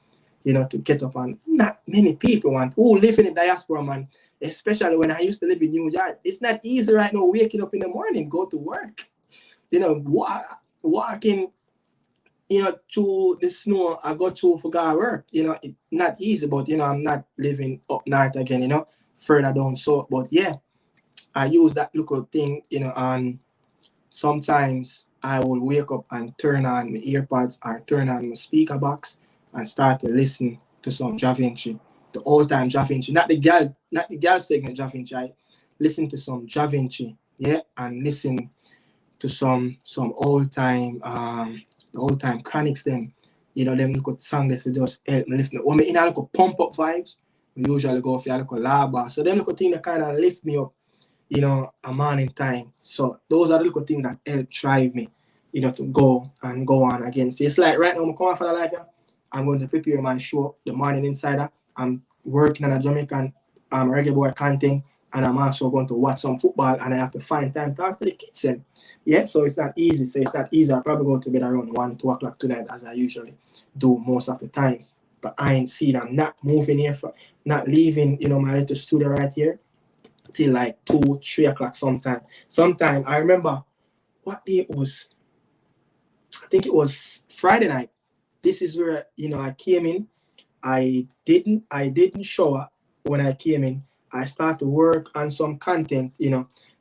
To get up, and not many people want who live in the diaspora, man. Especially when I used to live in New York, it's not easy right now. Waking up in the morning, go to work. Walking, through the snow, I go through for God work. It's not easy, but I'm not living up north again, further down south. But yeah, I use that little thing, and sometimes I will wake up and turn on my earpods or turn on my speaker box and start to listen to some Da Vinci, the old time Da Vinci, not the girl segment Da Vinci. I listen to some Da Vinci, yeah, and listen to some old time the old time chronics them. Them little song that will just help me lift me. When me in a little pump up vibes, we usually go for a little lava. So them little thing that kind of lift me up, a morning time. So those are the little things that help drive me, to go on again. So it's like right now I'm coming for the life, yeah. I'm going to prepare my show, The Morning Insider. I'm working on a Jamaican reggae boy content, and I'm also going to watch some football, and I have to find time to talk to the kids. And yeah, so it's not easy. I'm probably going to bed around 1, 2 o'clock tonight, as I usually do most of the times. But I ain't seen I'm not moving here, not leaving, my little studio right here till like 2, 3 o'clock sometime. I remember what day it was. I think it was Friday night. This is where, I came in. I didn't shower when I came in. I start to work on some content,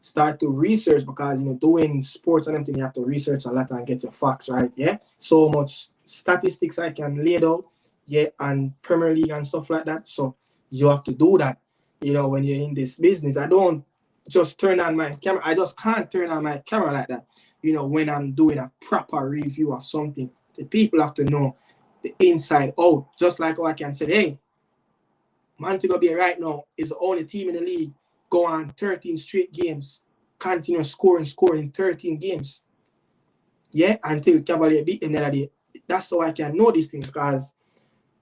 start to research because, doing sports and everything, you have to research a lot and get your facts right, yeah? So much statistics I can lay out, yeah, and Premier League and stuff like that. So you have to do that, when you're in this business. I don't just turn on my camera. I just can't turn on my camera like that, when I'm doing a proper review of something. The people have to know the inside out. Just like how I can say, hey, Montego Bay right now is the only team in the league go on 13 straight games, continue scoring 13 games. Yeah, until Cavalier beat them the other day. That's how I can know these things, because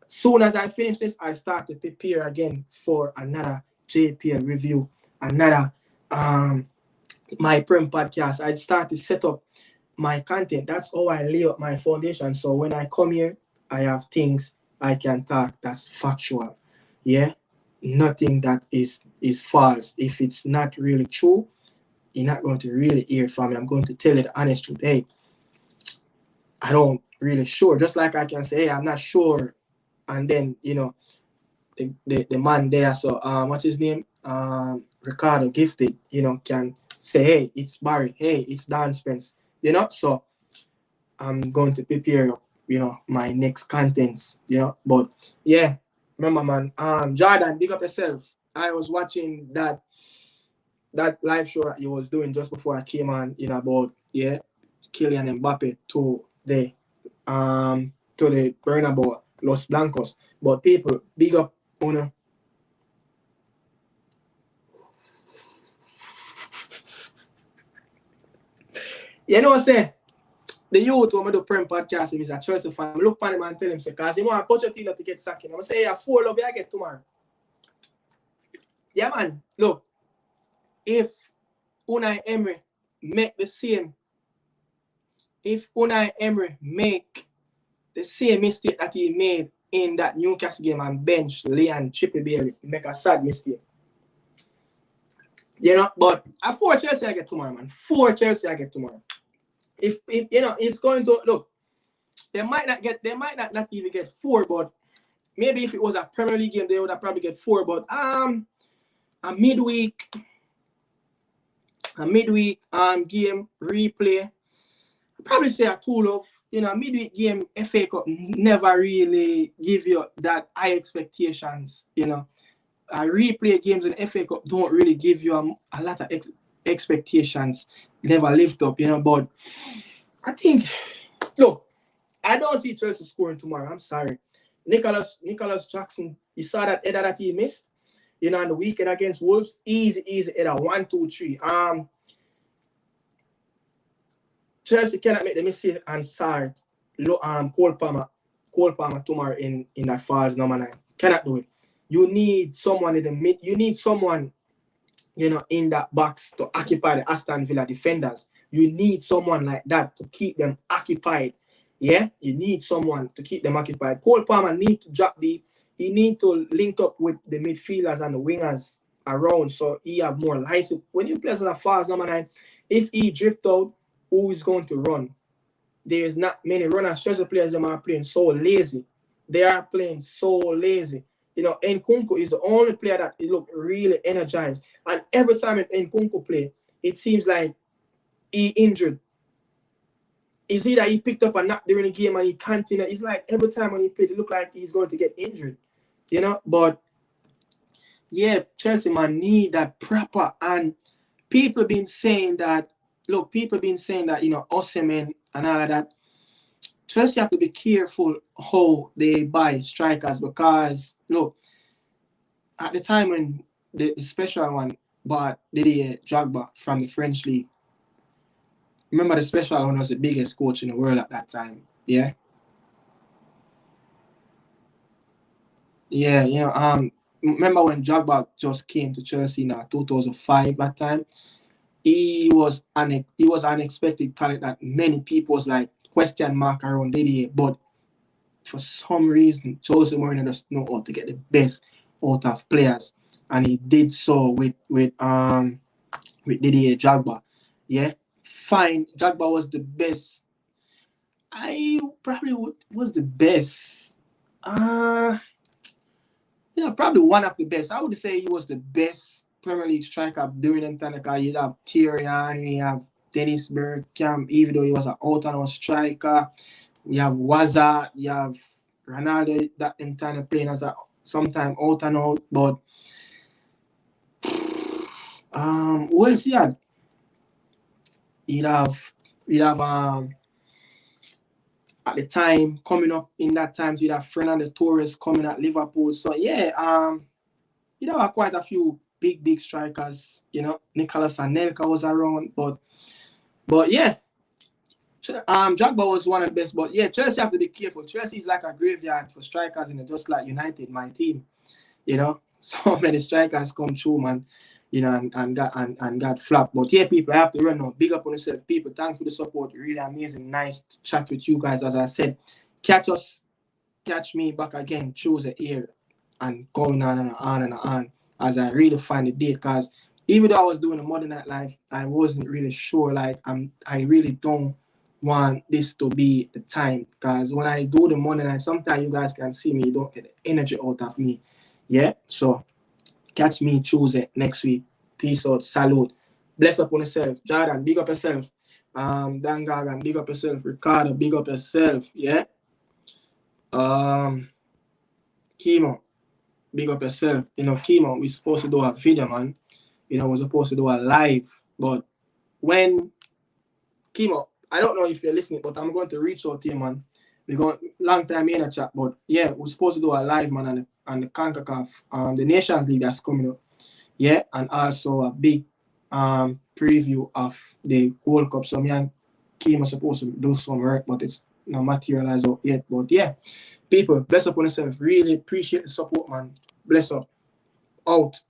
soon as I finish this, I start to prepare again for another JPL review, another my Prem podcast. I start to set up my content. That's how I lay up my foundation. So when I come here, I have things I can talk that's factual. Yeah, nothing that is false. If it's not really true, you're not going to really hear it from me. I'm going to tell you the honest truth. Hey, I don't really sure. Just like I can say, hey, I'm not sure, and then the man there. So what's his name? Ricardo Gifted. Can say, hey, it's Barry. Hey, it's Dan Spence. So I'm going to prepare, my next contents. But yeah, remember, man. Jordan, big up yourself. I was watching that live show that you was doing just before I came on. About Kylian Mbappe to the Bernabeu, Los Blancos. But people, big up, You know what I'm saying? The youth when I do Prem podcast, him is a Chelsea fan. I look at him and tell him, say, because he want Pochettino to get sacked. I'm going to say, yeah, 4 love, I get tomorrow. Yeah, man. Look, if Unai Emery make the same mistake that he made in that Newcastle game and bench Leon Chippy Bailey, make a sad mistake. You know, but at 4 Chelsea I get tomorrow, man. 4 Chelsea I get tomorrow. If you know, it's going to look, they might not even get 4, but maybe if it was a Premier League game, they would have probably get 4. But a midweek game replay, I'd probably say a 2-love. You know, a midweek game FA Cup never really give you that high expectations. You know, replay games in FA Cup don't really give you a lot of expectations. Never lift up, you know. But I think, look, I don't see Chelsea scoring tomorrow. I'm sorry. Nicholas Jackson, you saw that header that he missed, you know, on the weekend against Wolves. Easy header, 1, 2, 3. Chelsea cannot make the mistake and start Cole Palmer tomorrow in that false number 9. Cannot do it. You need someone in the mid. You need someone, you know, in that box to occupy the Aston Villa defenders. You need someone like that to keep them occupied. Yeah, you need someone to keep them occupied. Cole Palmer need to drop deep. He need to link up with the midfielders and the wingers around so he have more license. When you play as a false number 9, if he drift out, who is going to run? There is not many runners. Chelsea players them are playing so lazy. They are playing so lazy. You know, Nkunku is the only player that look really energized. And every time Nkunku play, it seems like he injured. It's either he picked up a knock during the game and he continued. It's like every time when he played, it looked like he's going to get injured. You know, but yeah, Chelsea man need that proper. And people been saying that, you know, Osimhen and all of that. Chelsea have to be careful how they buy strikers because, look, at the time when the special one bought Didier Drogba from the French league, remember the special one was the biggest coach in the world at that time, yeah? Yeah, you know, remember when Drogba just came to Chelsea in 2005 that time? He was unexpected talent that many people was like question mark around Didier, but for some reason Jose Mourinho doesn't know how to get the best out of players, and he did so with Didier Drogba. Yeah, fine. Drogba was the best. I probably was the best. Probably one of the best. I would say he was the best Premier League striker during them time. Because you have Thierry Henry, you have Dennis Bergkamp, even though he was an out-and-out striker. You have Waza, you have Ronaldo that in time of playing as a sometime out-and-out. But who else he had? He'd have at the time coming up in that time, you'd have Fernando Torres coming at Liverpool. So yeah, you'd have quite a few big strikers. You know, Nicolas Anelka was around, but yeah, Drogba was one of the best. But yeah, Chelsea have to be careful. Chelsea is like a graveyard for strikers, and just like United, my team. You know, so many strikers come through, man. You know, and got flapped. But yeah, people, I have to run now. Big up on yourself, people. Thanks for the support. Really amazing. Nice to chat with you guys. As I said, catch me back again Tuesday here and going on and on as I really find the date. Because even though I was doing a Monday Night Live, I wasn't really sure. Like I really don't want this to be the time. Because when I do the Monday Night, sometimes you guys can see me, you don't get the energy out of me. Yeah, so catch me Tuesday next week. Peace out. Salute. Bless up on yourself. Jordan, big up yourself. Dan Gagan, big up yourself. Ricardo, big up yourself. Yeah. Chemo, big up yourself. You know, Chemo, we're supposed to do a video, man. You know, we're supposed to do a live. But when Chemo, I don't know if you're listening, but I'm going to reach out to you, man. We're going long time in a chat, but yeah, we're supposed to do a live, man, on the CONCACAF, the Nations League that's coming up. Yeah, and also a big preview of the World Cup. So me and Keem was supposed to do some work, but it's not materialized out yet. But yeah, people, bless up on yourself. Really appreciate the support, man. Bless up. Out.